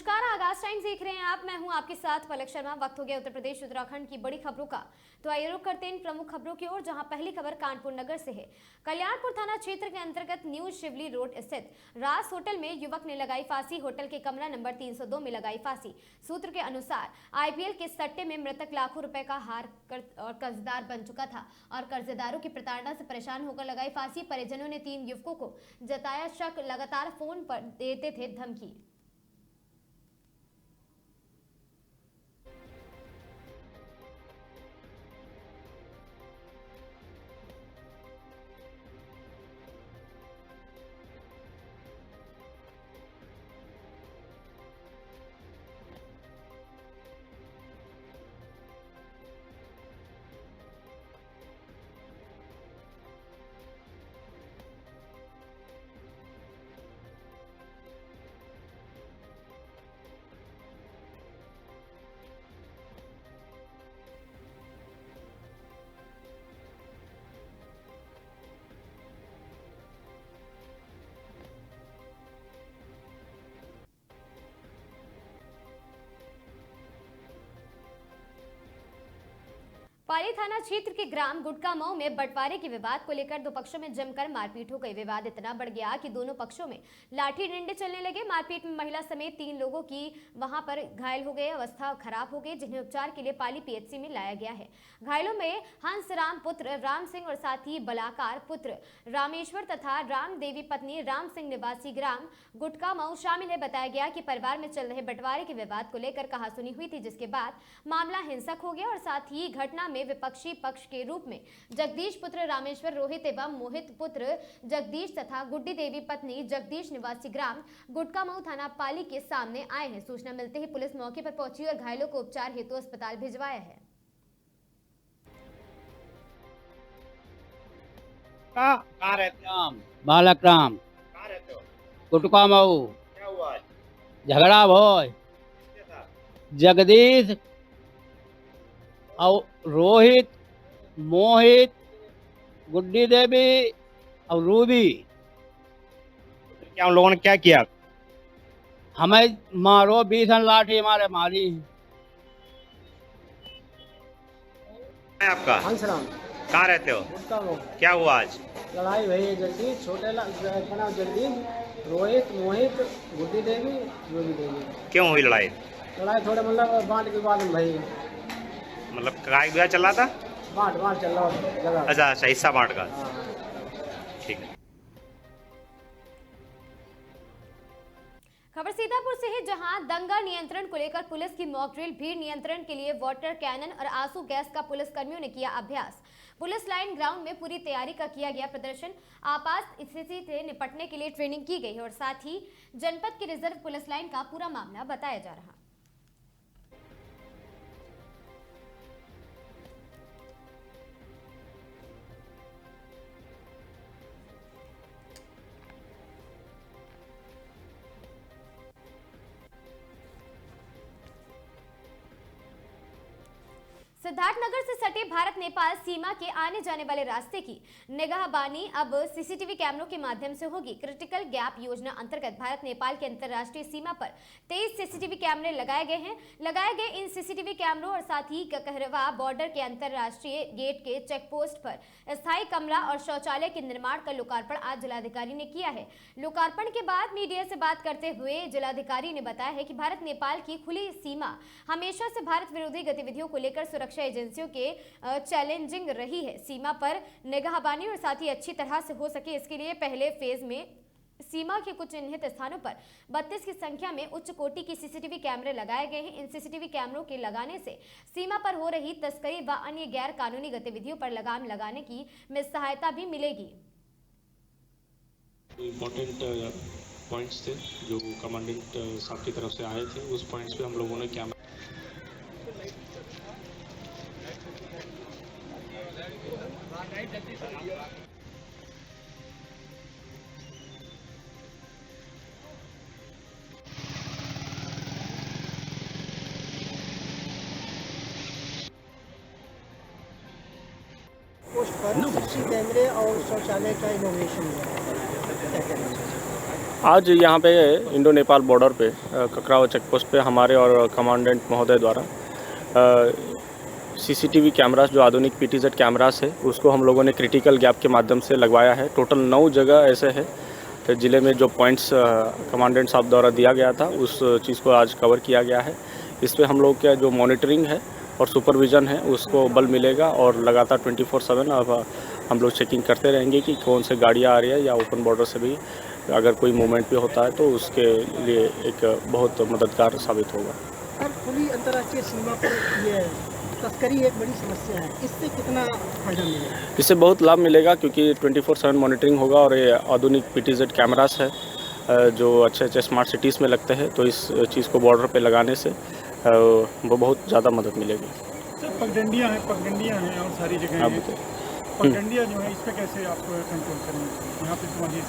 नमस्कार, आगाज टाइम्स देख रहे हैं आप। मैं हूं आपके साथ पलक शर्मा। वक्त हो गया उत्तर प्रदेश उत्तराखंड की बड़ी खबरों का। तो आइए रुक करते हैं इन प्रमुख खबरों की ओर, जहां पहली खबर कानपुर नगर से है। कल्याणपुर थाना क्षेत्र के अंतर्गत न्यू शिवली रोड स्थित रास होटल में युवक ने लगाई फांसी। होटल के कमरा नंबर 302 में लगाई फांसी। सूत्र के अनुसार आईपीएल के सट्टे में मृतक लाखों रुपए का हार और कर्जदार बन चुका था और कर्जदारों की प्रताड़ना से परेशान होकर लगाई फांसी। परिजनों ने 3 युवकों को जताया शक। लगातार फोन पर देते थे धमकी। पाली थाना क्षेत्र के ग्राम गुटका मऊ में बंटवारे के विवाद को लेकर 2 पक्षों में जमकर मारपीट हो गई। विवाद इतना बढ़ गया कि दोनों पक्षों में लाठी डंडे चलने लगे। मारपीट में महिला समेत 3 लोगों की वहां पर घायल हो गए, अवस्था खराब हो गई, जिन्हें उपचार के लिए पाली पीएचसी में लाया गया है। घायलों में हंस राम पुत्र राम सिंह और साथ ही बलाकार पुत्र रामेश्वर तथा राम देवी पत्नी राम सिंह निवासी ग्राम गुटका मऊ शामिल है। बताया गया कि परिवार में चल रहे बंटवारे के विवाद को लेकर कहासुनी हुई थी, जिसके बाद मामला हिंसक हो गया और साथ ही घटना में विपक्षी पक्ष के रूप में जगदीश पुत्र रामेश्वर, रोहित एवं मोहित पुत्र जगदीश तथा गुड्डी देवी पत्नी जगदीश निवासी ग्राम गुटका मऊ थाना पाली के सामने आए हैं। सूचना मिलते ही पुलिस मौके पर पहुंची और घायलों को उपचार हेतु अस्पताल भिजवाया है। कहाँ रहते हो आप? बालक राम। कहाँ रहते हो? गुटका मऊ। क्या हुआ आज? झगड़ा भोज। किसके साथ? जगदीश और रोहित, मोहित, गुड्डी देवी और रूबी। क्या उन लोगों ने क्या किया? हमें मारो, 20 लाठी हमारे मारी। है आपका? हंसराम। कहाँ रहते हो? गुटका मऊ। क्या हुआ आज? लड़ाई हुई है जगदीश, छोटे का नाम जगदीश, रोहित, मोहित, गुड्डी देवी, रूबी देवी। क्यों हुई लड़ाई? लड़ाई थोड़े मतलब बांट विवाद में भाई, मतलब काय बिया चल रहा था? बांट चल रहा था जगह। अच्छा, हिस्सा बांट का। हाँ। ठीक है। खबर सीतापुर से है, जहां दंगा नियंत्रण को लेकर पुलिस की मॉक ड्रिल। भीड़ नियंत्रण के लिए वाटर कैनन और आंसू गैस का पुलिस कर्मियों ने किया अभ्यास। पुलिस लाइन ग्राउंड में पूरी तैयारी का किया गया प्रदर्शन। आपात स्थिति से निपटने के लिए ट्रेनिंग की गई है और साथ ही जनपद की रिजर्व पुलिस लाइन का पूरा मामला बताया जा रहा है। सिद्धार्थनगर से सटे भारत नेपाल सीमा के आने जाने वाले रास्ते की निगाहबानी अब सीसीटीवी कैमरों के माध्यम से होगी। क्रिटिकल गैप योजना अंतर्गत भारत नेपाल के अंतर्राष्ट्रीय सीमा पर 23 सीसीटीवी कैमरे लगाए गए हैं। लगाए गए इन सीसीटीवी कैमरों और साथ ही कहरवा बॉर्डर के अंतर्राष्ट्रीय गेट के चेक पोस्ट पर स्थायी कमरा और शौचालय के निर्माण का लोकार्पण आज जिलाधिकारी ने किया है। लोकार्पण के बाद मीडिया से बात करते हुए जिलाधिकारी ने बताया है कि भारत नेपाल की खुली सीमा हमेशा से भारत विरोधी गतिविधियों को लेकर सुरक्षा एजेंसियों के चैलेंजिंग रही है। सीमा पर निगाहबानी और साथ ही अच्छी तरह से हो सके, इसके लिए पहले फेज में सीमा के कुछ चिन्हित स्थानों पर 32 की संख्या में उच्च कोटि की सीसीटीवी कैमरे लगाए गए हैं। इन सीसीटीवी कैमरों के लगाने से सीमा पर हो रही तस्करी व अन्य गैर कानूनी गतिविधियों पर लगाम लगाने की में सहायता भी मिलेगी। इम्पोर्टेंट पॉइंट्स थे जो कमांडेंट साहब की तरफ से आए थे, उस पॉइंट्स पे हम लोगों ने क्या पोस्ट पर सीसी कैमरे और शौचालय का इनोवेशन हुआ। क्या कहना चाहिए? आज यहाँ पे इंडो नेपाल बॉर्डर पे ककरावा चेक पोस्ट पे हमारे और कमांडेंट महोदय द्वारा सीसीटीवी कैमरास जो आधुनिक पीटीजेड कैमरास है उसको हम लोगों ने क्रिटिकल गैप के माध्यम से लगवाया है। टोटल 9 जगह ऐसे है ज़िले में जो पॉइंट्स कमांडेंट साहब द्वारा दिया गया था उस चीज़ को आज कवर किया गया है। इस पर हम लोग का जो मॉनिटरिंग है और सुपरविज़न है उसको बल मिलेगा और लगातार 24/7 अब हम लोग चेकिंग करते रहेंगे कि कौन से गाड़ियाँ आ रही है या ओपन बॉर्डर से भी अगर कोई मूवमेंट भी होता है तो उसके लिए एक बहुत मददगार साबित होगा। और खुली अंतर्राष्ट्रीय सीमा पर ये तस्करी एक बड़ी समस्या है, इससे कितना फायदा मिलेगा? इससे बहुत लाभ मिलेगा क्योंकि 24/7 मॉनिटरिंग होगा और ये आधुनिक पीटीजेड कैमरास है जो अच्छे स्मार्ट सिटीज़ में लगते हैं, तो इस चीज़ को बॉर्डर पे लगाने से वो बहुत ज़्यादा मदद मिलेगी। सर पगडंडियाँ हैं और सारी जगह हैं, पगडंडियाँ जो है इस पर कैसे आप कंट्रोल करेंगे यहाँ पे तुम्हारी?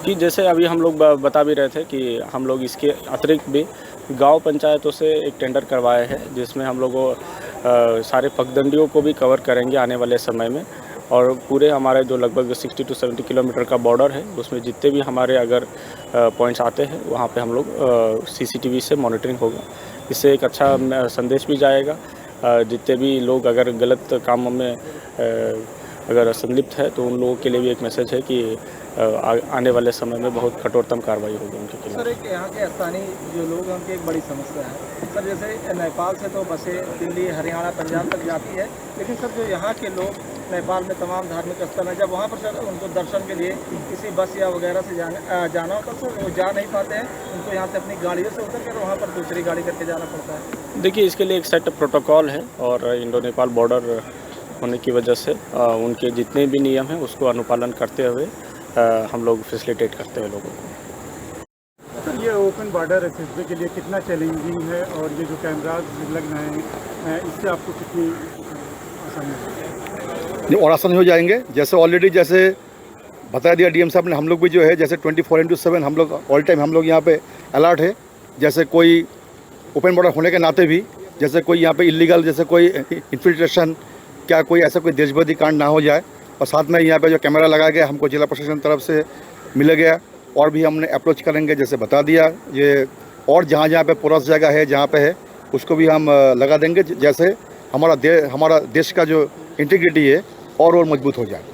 कि जैसे अभी हम लोग बता भी रहे थे कि हम लोग इसके अतिरिक्त भी गांव पंचायतों से एक टेंडर करवाए हैं जिसमें हम लोगों सारे पगडंडियों को भी कवर करेंगे आने वाले समय में। और पूरे हमारे जो लगभग 60 to 70 किलोमीटर का बॉर्डर है उसमें जितने भी हमारे अगर पॉइंट्स आते हैं वहाँ पे हम लोग सीसीटीवी से मॉनिटरिंग होगा। इससे एक अच्छा संदेश भी जाएगा, जितने भी लोग अगर गलत कामों में अगर संलिप्त है तो उन लोगों के लिए भी एक मैसेज है कि आने वाले समय में बहुत कठोरतम कार्रवाई होगी उनके खिलाफ। सर एक यहाँ के स्थानीय जो लोग हैं उनकी एक बड़ी समस्या है सर, जैसे नेपाल से तो बसें दिल्ली हरियाणा पंजाब तक जाती है, लेकिन सर जो यहाँ के लोग नेपाल में तमाम धार्मिक स्थल है, जब वहाँ पर सर उनको दर्शन के लिए किसी बस या वगैरह से जाना होता है सर वो जा नहीं पाते हैं, उनको यहाँ से अपनी गाड़ियों से उतर कर वहाँ पर दूसरी गाड़ी करके जाना पड़ता है। देखिए इसके लिए एक सेट प्रोटोकॉल है और इंडो नेपाल बॉर्डर होने की वजह से उनके जितने भी नियम हैं उसको अनुपालन करते हुए हम लोग फैसिलिटेट करते हैं लोगों को। सर ये ओपन बॉर्डर एक्सेस के लिए कितना चैलेंजिंग है और ये जो कैमराज लग रहे हैं इससे आपको कितनी आसानी और आसान हो जाएंगे? जैसे ऑलरेडी जैसे बता दिया डीएम साहब ने, हम लोग भी जो है जैसे 24/7 हम लोग ऑल टाइम हम लोग यहाँ पे अलर्ट है। जैसे कोई ओपन बॉर्डर होने के नाते भी जैसे कोई यहाँ पे इलीगल जैसे कोई इन्फिल्ट्रेशन क्या कोई ऐसा कोई देशभक्ति कांड ना हो जाए, और साथ में यहाँ पे जो कैमरा लगाया गया हमको जिला प्रशासन तरफ से मिल गया और भी हमने अप्रोच करेंगे जैसे बता दिया ये, और जहाँ जहाँ पे पोरस जगह है जहाँ पे है उसको भी हम लगा देंगे, जैसे हमारा देश का जो इंटीग्रिटी है और मजबूत हो जाए।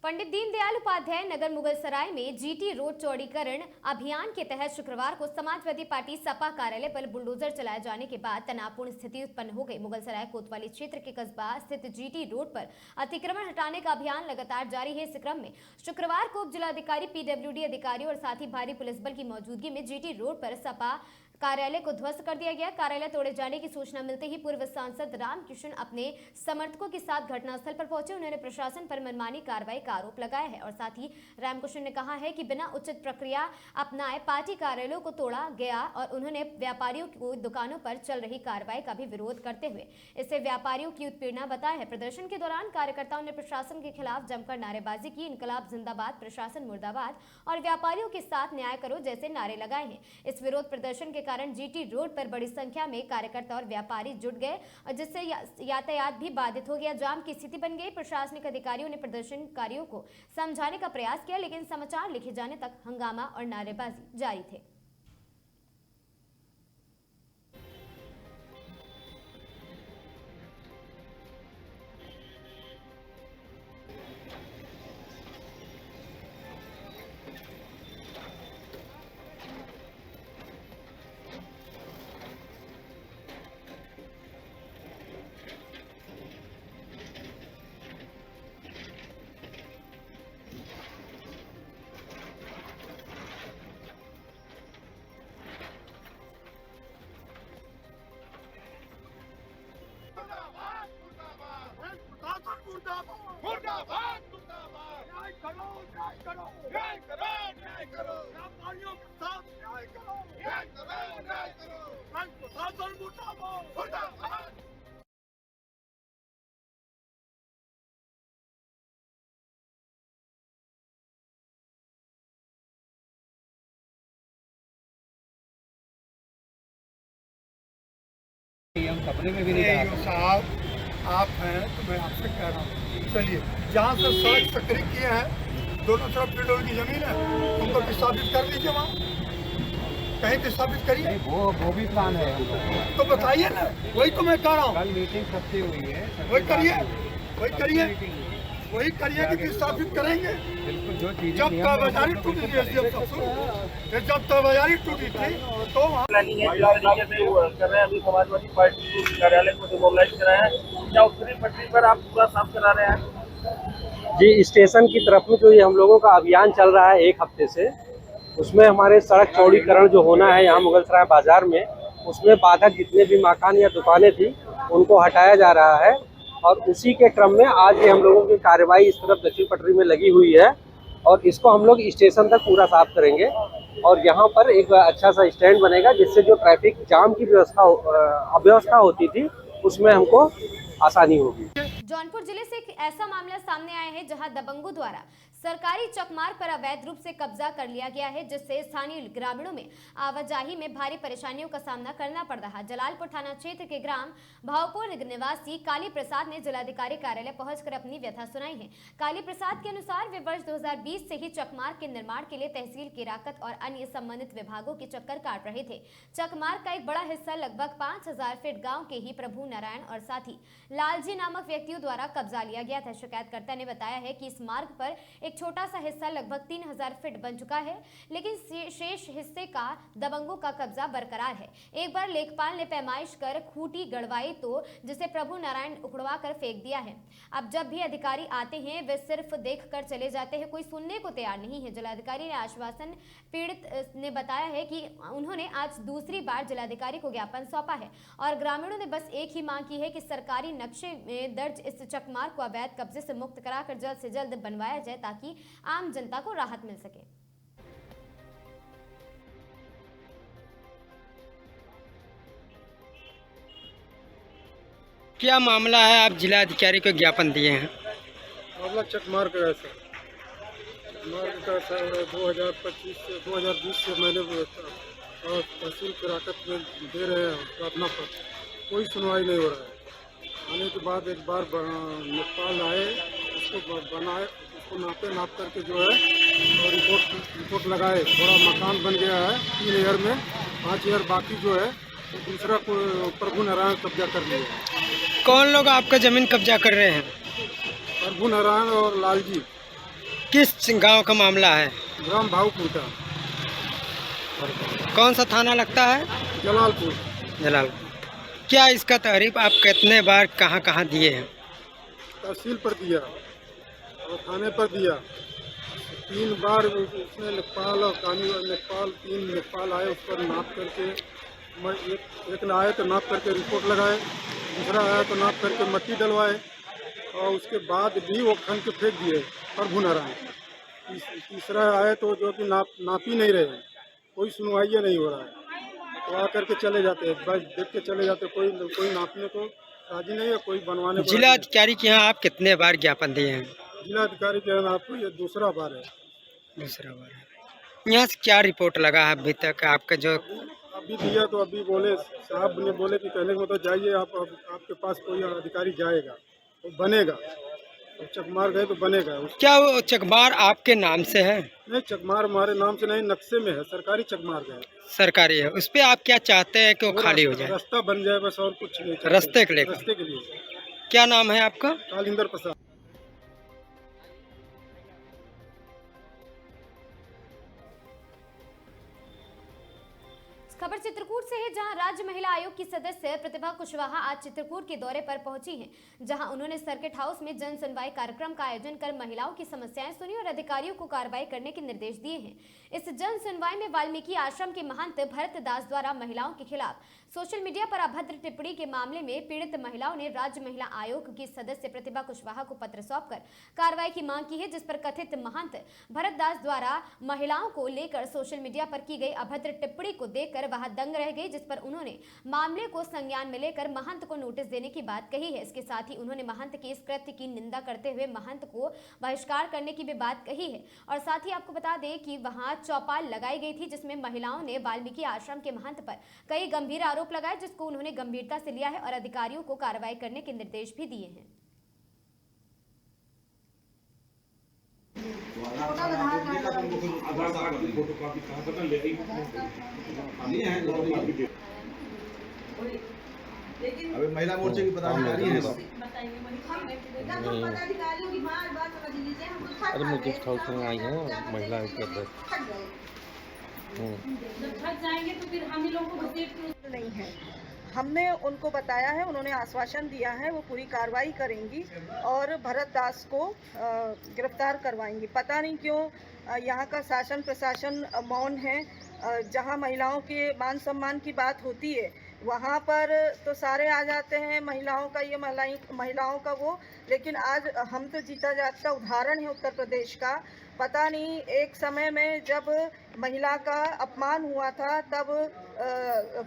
पंडित दीनदयाल उपाध्याय नगर मुगल सराय में जीटी रोड चौड़ीकरण अभियान के तहत शुक्रवार को समाजवादी पार्टी सपा कार्यालय पर बुलडोजर चलाए जाने के बाद तनावपूर्ण स्थिति उत्पन्न हो गई। मुगल सराय कोतवाली क्षेत्र के कस्बा स्थित जीटी रोड पर अतिक्रमण हटाने का अभियान लगातार जारी है। इस क्रम में शुक्रवार को उप जिलाधिकारी पीडब्ल्यूडी अधिकारियों और साथ ही भारी पुलिस बल की मौजूदगी में जीटी रोड पर सपा कार्यालय को ध्वस्त कर दिया गया। कार्यालय तोड़े जाने की सूचना मिलते ही पूर्व सांसद रामकिशन अपने समर्थकों के साथ घटनास्थल पर पहुंचे। उन्होंने प्रशासन पर मनमानी कार्रवाई का आरोप लगाया है और साथ ही रामकिशन ने कहा है कि बिना उचित प्रक्रिया अपनाए पार्टी कार्यालयों को तोड़ा गया और उन्होंने व्यापारियों को दुकानों पर चल रही कार्रवाई का भी विरोध करते हुए इसे व्यापारियों की उत्पीड़ना बताया है। प्रदर्शन के दौरान कार्यकर्ताओं ने प्रशासन के खिलाफ जमकर नारेबाजी की, इनकलाब जिंदाबाद, प्रशासन मुर्दाबाद और व्यापारियों के साथ न्याय करो जैसे नारे लगाए हैं। इस विरोध प्रदर्शन के कारण जीटी रोड पर बड़ी संख्या में कार्यकर्ता और व्यापारी जुट गए और जिससे यातायात भी बाधित हो गया। जाम की स्थिति बन गई। प्रशासनिक अधिकारियों ने प्रदर्शनकारियों को समझाने का प्रयास किया, लेकिन समाचार लिखे जाने तक हंगामा और नारेबाजी जारी थे। हम कपड़े में भी नहीं आप हैं तो मैं आपसे कह रहा हूँ, चलिए जहाँ से सड़क सक्रिय किए हैं दोनों तरफ पेट्रोल की जमीन है, उनको विस्थापित कर दीजिए, वहाँ कहीं विस्थापित करिए। वो भी प्लान है तो बताइए ना, वही तो मैं कह रहा हूँ, कल मीटिंग सबसे हुई है, वही करिए कि विस्थापित करेंगे। जो जब बाजारी टूटी थी जब बाजारी टूटी थी तो वहाँ कर रहे हैं अभी समाजवादी पार्टी कार्यालय को डिमोलाइज कराया है, क्या उत्तरी पटरी पर आप पूरा साफ करा रहे हैं? जी, स्टेशन की तरफ में जो ये हम लोगों का अभियान चल रहा है 1 हफ्ते से, उसमें हमारे सड़क चौड़ीकरण जो होना है यहाँ मुगलसराय बाजार में, उसमें बाधक जितने भी मकान या दुकानें थी उनको हटाया जा रहा है। और उसी के क्रम में आज ये हम लोगों की कार्रवाई इस तरफ दक्षिण पटरी में लगी हुई है और इसको हम लोग स्टेशन तक पूरा साफ करेंगे और यहाँ पर एक अच्छा सा स्टैंड बनेगा जिससे जो ट्रैफिक जाम की अव्यवस्था होती थी उसमें हमको आसानी होगी। जौनपुर जिले से एक ऐसा मामला सामने आया है जहां दबंगों द्वारा सरकारी चकमार्ग पर अवैध रूप से कब्जा कर लिया गया है, जिससे स्थानीय ग्रामीणों में आवाजाही में भारी परेशानियों का सामना करना पड़ रहा है। जलालपुर थाना क्षेत्र के ग्राम भावपुर निवासी काली प्रसाद ने जिलाधिकारी कार्यालय पहुंचकर अपनी व्यथा सुनाई है। काली प्रसाद के अनुसार वे वर्ष 2020 से ही चकमार्ग के निर्माण के लिए तहसील, किराकत और अन्य संबंधित विभागों के चक्कर काट रहे थे। चकमार्ग का एक बड़ा हिस्सा लगभग 5000 फीट गाँव के ही प्रभु नारायण और साथी लालजी नामक व्यक्तियों द्वारा कब्जा लिया गया था। शिकायतकर्ता ने बताया है कि इस मार्ग पर एक छोटा सा हिस्सा लगभग 3000 फीट बन चुका है, लेकिन शेष हिस्से का दबंगों का कब्जा बरकरार है। एक बार लेखपाल ने पैमाइश कर खूंटी गड़वाई तो जिसे प्रभु नारायण उखड़वा कर फेंक दिया है। अब जब भी अधिकारी आते हैं वे सिर्फ देख कर चले जाते हैं, कोई सुनने को तैयार नहीं है। जिलाधिकारी ने आश्वासन पीड़ित ने बताया है कि उन्होंने आज दूसरी बार जिलाधिकारी को ज्ञापन सौंपा है और ग्रामीणों ने बस एक ही मांग की है कि सरकारी नक्शे में दर्ज इस चकमार्ग को अवैध कब्जे से मुक्त कराकर जल्द से जल्द बनवाया जाए ताकि आम जनता को राहत मिल सके। क्या मामला है, आप जिलाधिकारी को ज्ञापन दिए हैं? मामला चकमार्ग का है सर, मार्ग का सर 2020 से मैंने तहसील किराकत में दे रहे हैं प्रार्थना पर, कोई सुनवाई नहीं हो रहा है। आने के बाद एक बार लेखपाल आए, उसको बनाए, उसको नाप करके जो है और रिपोर्ट लगाए। थोड़ा मकान बन गया है 3 ईयर में, 5 ईयर बाकी जो है तो दूसरा को प्रभु नारायण कब्जा कर लिया। कौन लोग आपका जमीन कब्जा कर रहे हैं? प्रभु नारायण और लालजी। किस गांव का मामला है? ग्राम भावपुर। कौन सा थाना लगता है? जलालपुर। जलालपुर। क्या इसका तारीफ आप कितने बार कहाँ दिए हैं? तहसील पर दिया और थाने पर दिया, 3 बार उसने लेखपाल और कानूनी लेखपाल 3 लेखपाल आए, उस पर नाप करके एक न आए तो नाप करके रिपोर्ट लगाए, दूसरा आया तो नाप करके मट्टी डलवाए और उसके बाद भी वो खन के फेंक दिए प्रभु नारायण। तीसरा आए तो जो कि नाप ही नहीं रहे, कोई सुनवाई नहीं हो रहा है, तो आकर के चले जाते हैं, बस देख के चले जाते, कोई नापने को राजी नहीं है, कोई बनवाने को। जिलाधिकारी के यहाँ आप कितने बार ज्ञापन दिए हैं? जिलाधिकारी के यहाँ आपको ये दूसरा बार है। दूसरा बार है। यहाँ से क्या रिपोर्ट लगा है अभी तक आपका? जो अभी दिया तो अभी बोले साहब ने बोले कि कहने को तो जाइए आप, आपके पास कोई अधिकारी जाएगा तो बनेगा, तो चकमार गए तो बनेगा। क्या वो चकमार आपके नाम से है? नहीं, चकमार हमारे नाम से नहीं, नक्शे में है, सरकारी चकमार गए, सरकारी है। उस पे आप क्या चाहते हैं कि वो खाली हो जाए? रास्ता बन जाए बस, और कुछ नहीं। रास्ते के लिए? रास्ते के लिए। क्या नाम है आपका? कालिंदर प्रसाद। खबर चित्रकूट से है, जहां राज्य महिला आयोग की सदस्य प्रतिभा कुशवाहा आज चित्रकूट के दौरे पर पहुंची हैं, जहां उन्होंने सर्किट हाउस में जन सुनवाई कार्यक्रम का आयोजन कर महिलाओं की समस्याएं सुनी और अधिकारियों को कार्रवाई करने के निर्देश दिए हैं। इस जन सुनवाई में वाल्मीकि आश्रम के महंत भरत दास द्वारा महिलाओं के खिलाफ सोशल मीडिया पर अभद्र टिप्पणी के मामले में पीड़ित महिलाओं ने राज्य महिला आयोग की सदस्य प्रतिभा कुशवाहा को पत्र सौंपकर कार्रवाई की मांग की है, जिस पर कथित महंत भरत दास द्वारा महिलाओं को लेकर सोशल मीडिया पर की गई अभद्र टिप्पणी को देखकर वह दंग रह गई, जिस पर उन्होंने मामले को संज्ञान में लेकर महंत को नोटिस देने की बात कही है। इसके साथ ही उन्होंने महंत के इस कृत्य की निंदा करते हुए महंत को बहिष्कार करने की भी बात कही है। और साथ ही आपको बता दें कि वहां चौपाल लगाई गई थी, जिसमें महिलाओं ने वाल्मीकि आश्रम के महंत पर कई गंभीर आरोप लगाए, जिसको उन्होंने गंभीरता से लिया है और अधिकारियों को कार्रवाई करने के निर्देश भी दिए हैं। अभी महिला मोर्चे की पदाधिकारी है अरे मुझे थोड़ा आई है महिला के जब थक जाएंगे तो फिर हम ही लोगों को नहीं है। हमने उनको बताया है, उन्होंने आश्वासन दिया है वो पूरी कार्रवाई करेंगी और भरत दास को गिरफ्तार करवाएंगी। पता नहीं क्यों यहाँ का शासन प्रशासन मौन है। जहाँ महिलाओं के मान सम्मान की बात होती है वहाँ पर तो सारे आ जाते हैं, महिलाओं का ये महिलाओं का वो, लेकिन आज हम तो जीता जागता उदाहरण है उत्तर प्रदेश का। पता नहीं एक समय में जब महिला का अपमान हुआ था तब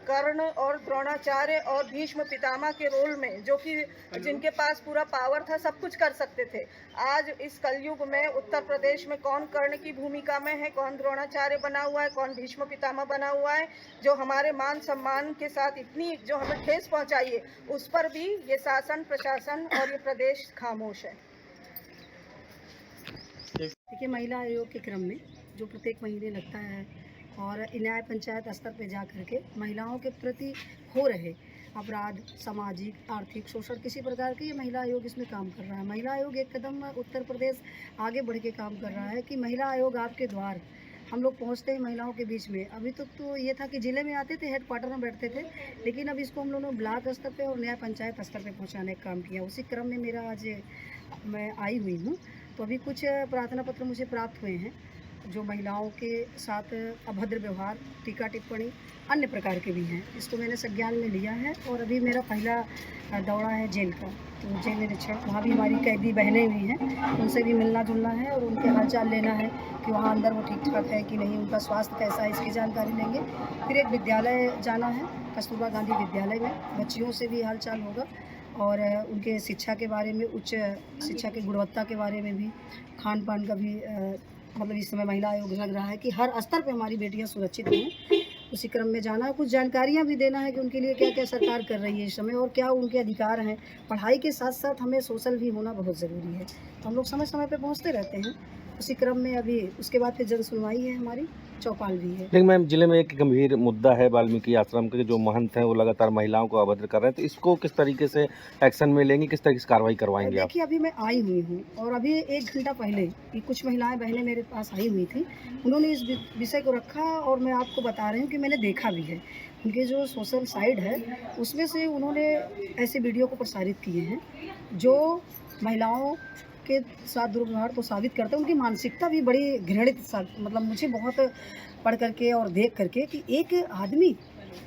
कर्ण और द्रोणाचार्य और भीष्म पितामह के रोल में, जो कि जिनके पास पूरा पावर था, सब कुछ कर सकते थे। आज इस कलयुग में उत्तर प्रदेश में कौन कर्ण की भूमिका में है, कौन द्रोणाचार्य बना हुआ है, कौन भीष्म पितामह बना हुआ है, जो हमारे मान सम्मान के साथ इतनी जो हमें ठेस पहुंचाई है, उस पर भी ये शासन प्रशासन और ये प्रदेश खामोश है। देखिए, महिला आयोग के क्रम में जो प्रत्येक महीने लगता है और न्याय पंचायत स्तर पर जा करके महिलाओं के प्रति हो रहे अपराध, सामाजिक आर्थिक शोषण, किसी प्रकार के, ये महिला आयोग इसमें काम कर रहा है। महिला आयोग एक कदम उत्तर प्रदेश आगे बढ़ के काम कर रहा है कि महिला आयोग आपके द्वार हम लोग पहुंचते हैं महिलाओं के बीच में। अभी तक तो ये था कि ज़िले में आते थे, हेडक्वार्टर में बैठते थे, लेकिन अब इसको हम लोगों ने ब्लॉक स्तर पे और न्याय पंचायत स्तर पे पहुंचाने का काम किया। उसी क्रम में मेरा आज मैं आई हुई हूँ, तो अभी कुछ प्रार्थना पत्र मुझे प्राप्त हुए हैं जो महिलाओं के साथ अभद्र व्यवहार, टीका टिप्पणी, अन्य प्रकार के भी हैं। इसको मैंने संज्ञान में लिया है और अभी मेरा पहला दौरा है जेल का, तो जेल निरीक्षण, वहाँ भी हमारी कैदी बहनें भी हैं, उनसे भी मिलना जुलना है और उनके हालचाल लेना है कि वहाँ अंदर वो ठीक ठाक है कि नहीं, उनका स्वास्थ्य कैसा है, इसकी जानकारी लेंगे। फिर एक विद्यालय जाना है, कस्तूरबा गांधी विद्यालय में, बच्चियों से भी हालचाल होगा और उनके शिक्षा के बारे में, उच्च शिक्षा की गुणवत्ता के बारे में भी, खान पान का भी मतलब इस समय महिला आयोग लग रहा है कि हर स्तर पे हमारी बेटियां सुरक्षित हैं। उसी क्रम में जाना है, कुछ जानकारियां भी देना है कि उनके लिए क्या क्या सरकार कर रही है इस समय और क्या उनके अधिकार हैं। पढ़ाई के साथ साथ हमें सोशल भी होना बहुत ज़रूरी है, तो हम लोग समय समय पे पहुंचते रहते हैं। उसी क्रम में अभी उसके बाद फिर जन सुनवाई है, हमारी चौपाल भी है। लेकिन मैम, जिले में एक गंभीर मुद्दा है, वाल्मीकि आश्रम के जो महंत हैं वो लगातार महिलाओं को अभद्र कर रहे हैं, तो इसको किस तरीके से एक्शन में लेंगे, किस तरह की कार्रवाई करवाएंगे आप? देखिए, अभी मैं आई हुई हूँ और अभी 1 घंटा पहले कुछ महिलाएं बहनें मेरे पास आई हुई थी, उन्होंने इस विषय को रखा और मैं आपको बता रही हूँ कि मैंने देखा भी है। उनके जो सोशल साइड है उसमें से उन्होंने ऐसे वीडियो को प्रसारित किए हैं जो महिलाओं के साथ दुर्व्यवहार तो साबित करते हैं। उनकी मानसिकता भी बड़ी घृणित, मतलब मुझे बहुत पढ़ करके और देख करके कि एक आदमी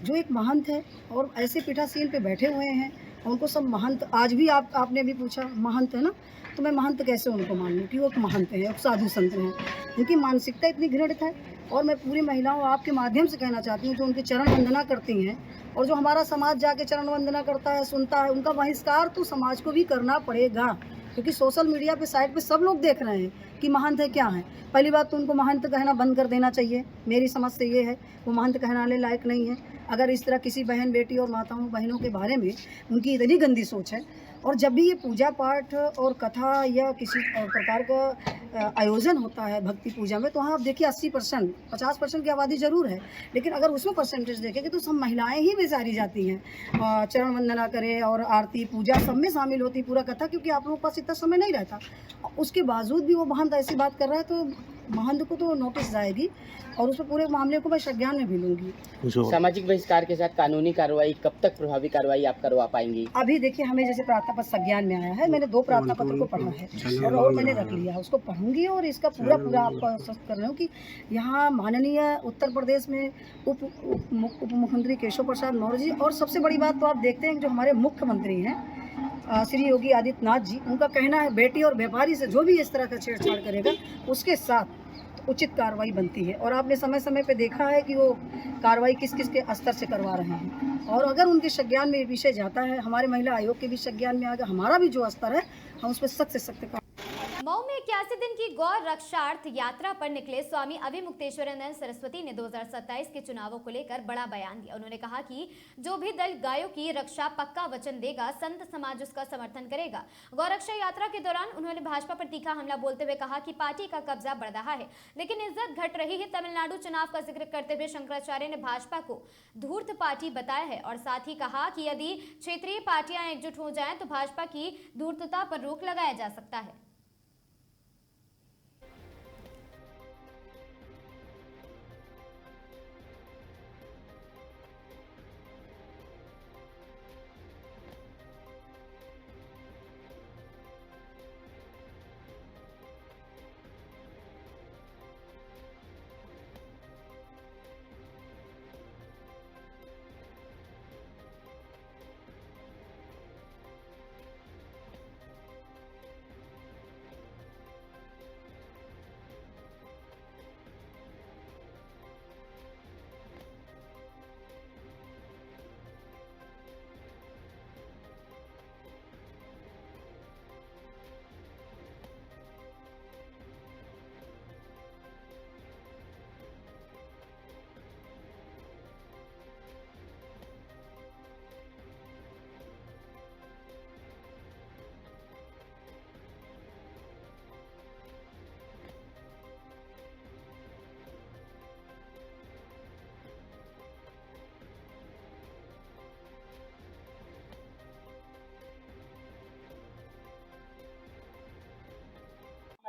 जो एक महंत है और ऐसे पीठासीन पे बैठे हुए हैं, उनको सब महंत, आज भी आपने भी पूछा महंत है ना, तो मैं महंत कैसे उनको मान लूँ कि वो एक महंत है, एक साधु संत हैं। उनकी मानसिकता इतनी घृणित है और मैं पूरी महिलाओं आपके माध्यम से कहना चाहती हूँ जो उनकी चरण वंदना करती हैं और जो हमारा समाज जाके चरण वंदना करता है, सुनता है, उनका बहिष्कार तो समाज को भी करना पड़ेगा, क्योंकि सोशल मीडिया पे साइट पे सब लोग देख रहे हैं कि महंत है क्या है। पहली बात तो उनको महंत कहना बंद कर देना चाहिए, मेरी समझ से ये है, वो महंत कहनाने लायक नहीं है। अगर इस तरह किसी बहन, बेटी और माताओं बहनों के बारे में उनकी इतनी गंदी सोच है, और जब भी ये पूजा पाठ और कथा या किसी प्रकार का आयोजन होता है भक्ति पूजा में, तो वहाँ आप देखिए 80%, 50% की आबादी ज़रूर है, लेकिन अगर उसमें परसेंटेज देखेंगे तो सब महिलाएं ही बेचारी जाती हैं, चरण वंदना करें और आरती पूजा सब में शामिल होती पूरा कथा, क्योंकि आप लोगों के पास इतना समय नहीं रहता। उसके बावजूद भी वो महंत ऐसी बात कर रहा है, तो महंत को तो नोटिस जाएगी और उस पर पूरे मामले को मैं संज्ञान में भी लूँगी। सामाजिक बहिष्कार के साथ कानूनी कार्रवाई कब तक प्रभावी कार्रवाई आप करवा पाएंगी? अभी देखिए, हमें जैसे प्रार्थना पत्र संज्ञान में आया है, मैंने 2 प्रार्थना पत्र को पढ़ा है और मैंने रख लिया, उसको पढ़ूंगी और इसका पूरा आपको आश्वस्त कर रही हूँ कि यहाँ माननीय उत्तर प्रदेश में उप मुख्यमंत्री केशव प्रसाद मौर्य जी, और सबसे बड़ी बात तो आप देखते हैं जो हमारे मुख्यमंत्री हैं श्री योगी आदित्यनाथ जी, उनका कहना है बेटी और व्यापारी से जो भी इस तरह का छेड़छाड़ करेगा उसके साथ उचित कार्रवाई बनती है। और आपने समय समय पे देखा है कि वो कार्रवाई किस किस के स्तर से करवा रहे हैं, और अगर उनके संज्ञान में विषय जाता है, हमारे महिला आयोग के भी संज्ञान में आएगा, हमारा भी जो स्तर है हम उस पर सख्त से सख्त। मऊ में 81 81 दिन की गौ रक्षार्थ यात्रा पर निकले स्वामी अभिमुक्तेश्वरानंद सरस्वती ने 2027 के चुनावों को लेकर बड़ा बयान दिया। उन्होंने कहा कि जो भी दल गायों की रक्षा पक्का वचन देगा, संत समाज उसका समर्थन करेगा। गौ रक्षा यात्रा के दौरान उन्होंने भाजपा पर तीखा हमला बोलते हुए कहा कि पार्टी का कब्जा बढ़ रहा है लेकिन इज्जत घट रही है। तमिलनाडु चुनाव का जिक्र करते हुए शंकराचार्य ने भाजपा को धूर्त पार्टी बताया है और साथ ही कहा कि यदि क्षेत्रीय पार्टियां एकजुट हो जाएं तो भाजपा की धूर्तता पर रोक लगाया जा सकता है।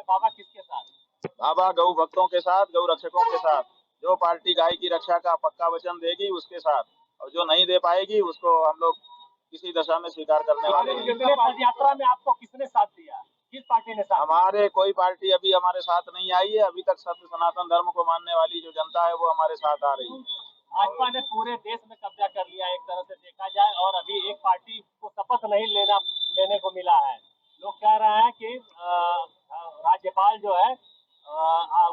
बाबा किसके साथ? बाबा गौ भक्तों के साथ, गौ रक्षकों के साथ। जो पार्टी गाय की रक्षा का पक्का वचन देगी उसके साथ, और जो नहीं दे पाएगी उसको हम लोग किसी दशा में स्वीकार करने वाले नहीं। पद यात्रा में आपको किसने साथ दिया? किस पार्टी ने साथ? हमारे कोई पार्टी अभी हमारे साथ नहीं आई है। अभी तक सत्य सनातन धर्म को मानने वाली जो जनता है वो हमारे साथ आ रही है। भाजपा ने पूरे देश में कब्जा कर लिया एक तरह से देखा जाए, और अभी एक पार्टी को शपथ नहीं लेने को मिला है। लोग कह रहे हैं कि राज्यपाल जो है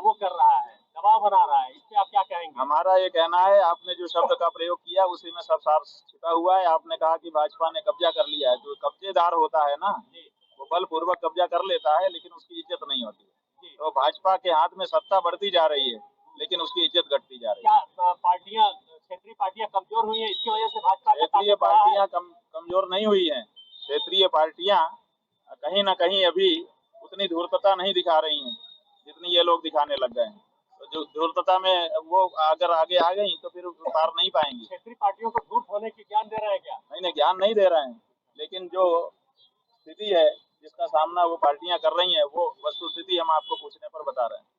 वो कर रहा है, दबाव बना रहा है। इस पे आप क्या कहेंगे? हमारा ये कहना है, आपने जो शब्द का प्रयोग किया उसी में सब सार छिपा हुआ है। आपने कहा कि भाजपा ने कब्जा कर लिया है। जो कब्जेदार होता है ना, वो बलपूर्वक कब्जा कर लेता है लेकिन उसकी इज्जत नहीं होती है। तो भाजपा के हाथ में सत्ता बढ़ती जा रही है लेकिन उसकी इज्जत घटती जा रही है। क्या पार्टियां, क्षेत्रीय पार्टियां कमजोर हुई है, इसकी वजह से भाजपा? क्षेत्रीय पार्टियां कमजोर नहीं हुई है। क्षेत्रीय पार्टियां कहीं न कहीं अभी उतनी धूर्तता नहीं दिखा रही हैं जितनी ये लोग दिखाने लग गए हैं। तो जो धूर्तता में वो अगर आगे आ गई तो फिर पार नहीं पाएंगी। क्षेत्रीय पार्टियों को धूर्त होने की ज्ञान दे रहे हैं क्या? नहीं, ज्ञान नहीं दे रहे हैं, लेकिन जो स्थिति है जिसका सामना वो पार्टियां कर रही हैं वो वस्तुस्थिति हम आपको पूछने पर बता रहे हैं।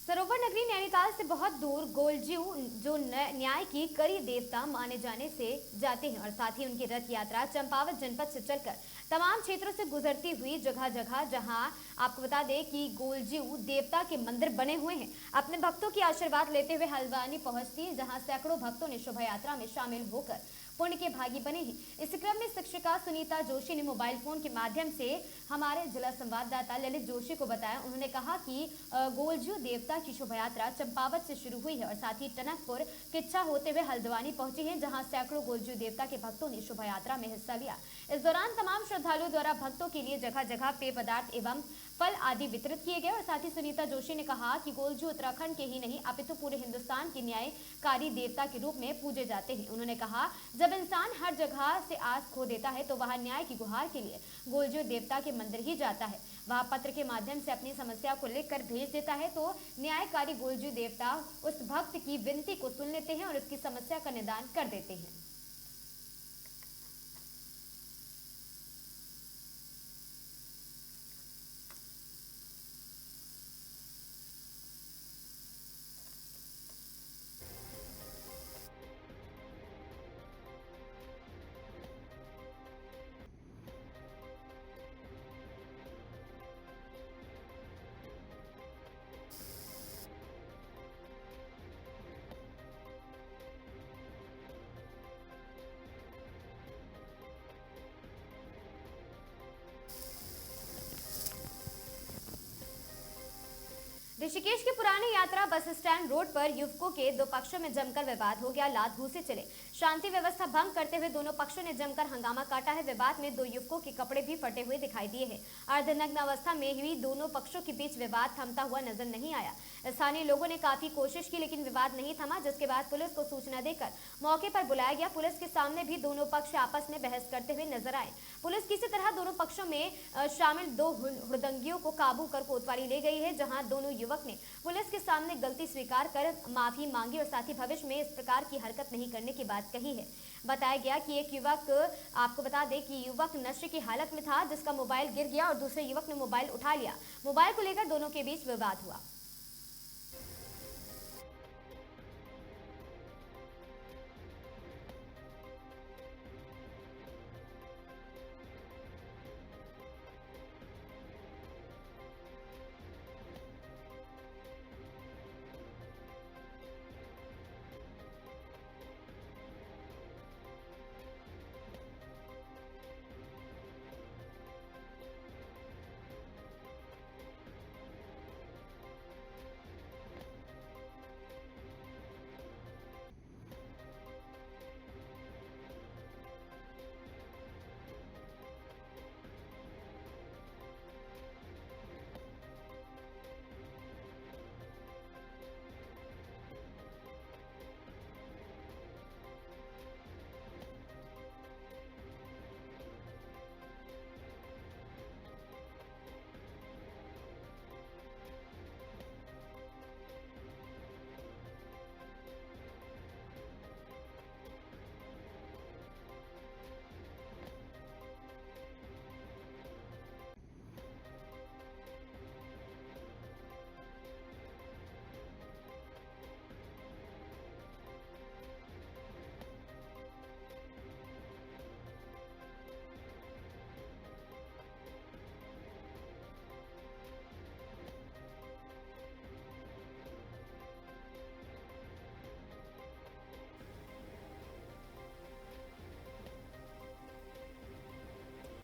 सरोवर नगरी नैनीताल से बहुत दूर गोलजीव जो न्याय की कड़ी देवता माने जाने से जाते हैं और साथ ही उनकी रथ यात्रा चंपावत जनपद से चलकर तमाम क्षेत्रों से गुजरती हुई जगह जगह, जहां आपको बता दें कि गोलजीव देवता के मंदिर बने हुए हैं, अपने भक्तों की आशीर्वाद लेते हुए हल्द्वानी पहुंचती, जहां सैकड़ों भक्तों ने शोभा यात्रा में शामिल होकर पुण्य के भागी बने हैं। इस क्रम में शिक्षिका सुनीता जोशी ने मोबाइल फोन के माध्यम से हमारे जिला संवाददाता ललित जोशी को बताया। उन्होंने कहा कि गोलजीव देवता की शोभा यात्रा चंपावत से शुरू हुई है और साथ ही टनकपुर किच्छा होते हुए हल्द्वानी पहुंची है, जहां सैकड़ों गोलजीव देवता के भक्तों ने शोभा यात्रा में हिस्सा लिया। इस दौरान तमाम श्रद्धालुओं द्वारा भक्तों के लिए जगह जगह पेय पदार्थ एवं फल आदि वितरित किए गए और साथ ही सुनीता जोशी ने कहा कि गोलजीव उत्तराखंड के ही नहीं अपितु पूरे हिंदुस्तान के न्यायकारी देवता के रूप में पूजे जाते हैं। उन्होंने कहा, जब इंसान हर जगह से आस खो देता है तो वह न्याय की गुहार के लिए गोलजीव देवता के मंदिर ही जाता है। वह पत्र के माध्यम से अपनी समस्या को लिखकर भेज देता है तो न्यायकारी गोलजीव देवता उस भक्त की विनती को सुन लेते हैं और उसकी समस्या का निदान कर देते हैं। ऋषिकेश के पुराने यात्रा बस स्टैंड रोड पर युवकों के दो पक्षों में जमकर विवाद हो गया। लात घूंसे चले। शांति व्यवस्था भंग करते हुए दोनों पक्षों ने जमकर हंगामा काटा है। विवाद में दो युवकों के कपड़े भी फटे हुए दिखाई दिए हैं। अर्धनग्न अवस्था में हुई दोनों पक्षों के बीच विवाद थमता हुआ नजर नहीं आया। स्थानीय लोगों ने काफी कोशिश की लेकिन विवाद नहीं थमा, जिसके बाद पुलिस को सूचना देकर मौके पर बुलाया गया। पुलिस के सामने भी दोनों पक्ष आपस में बहस करते हुए नजर आए। पुलिस किसी तरह दोनों पक्षों में शामिल दो हुड़दंगियों को काबू कर कोतवाली ले गई है, जहां दोनों युवक ने पुलिस के सामने गलती स्वीकार कर माफी मांगी और साथ ही भविष्य में इस प्रकार की हरकत नहीं करने की बात कही है। बताया गया कि एक युवक, आपको बता दें कि युवक नशे की हालत में था, जिसका मोबाइल गिर गया और दूसरे युवक ने मोबाइल उठा लिया। मोबाइल को लेकर दोनों के बीच विवाद हुआ।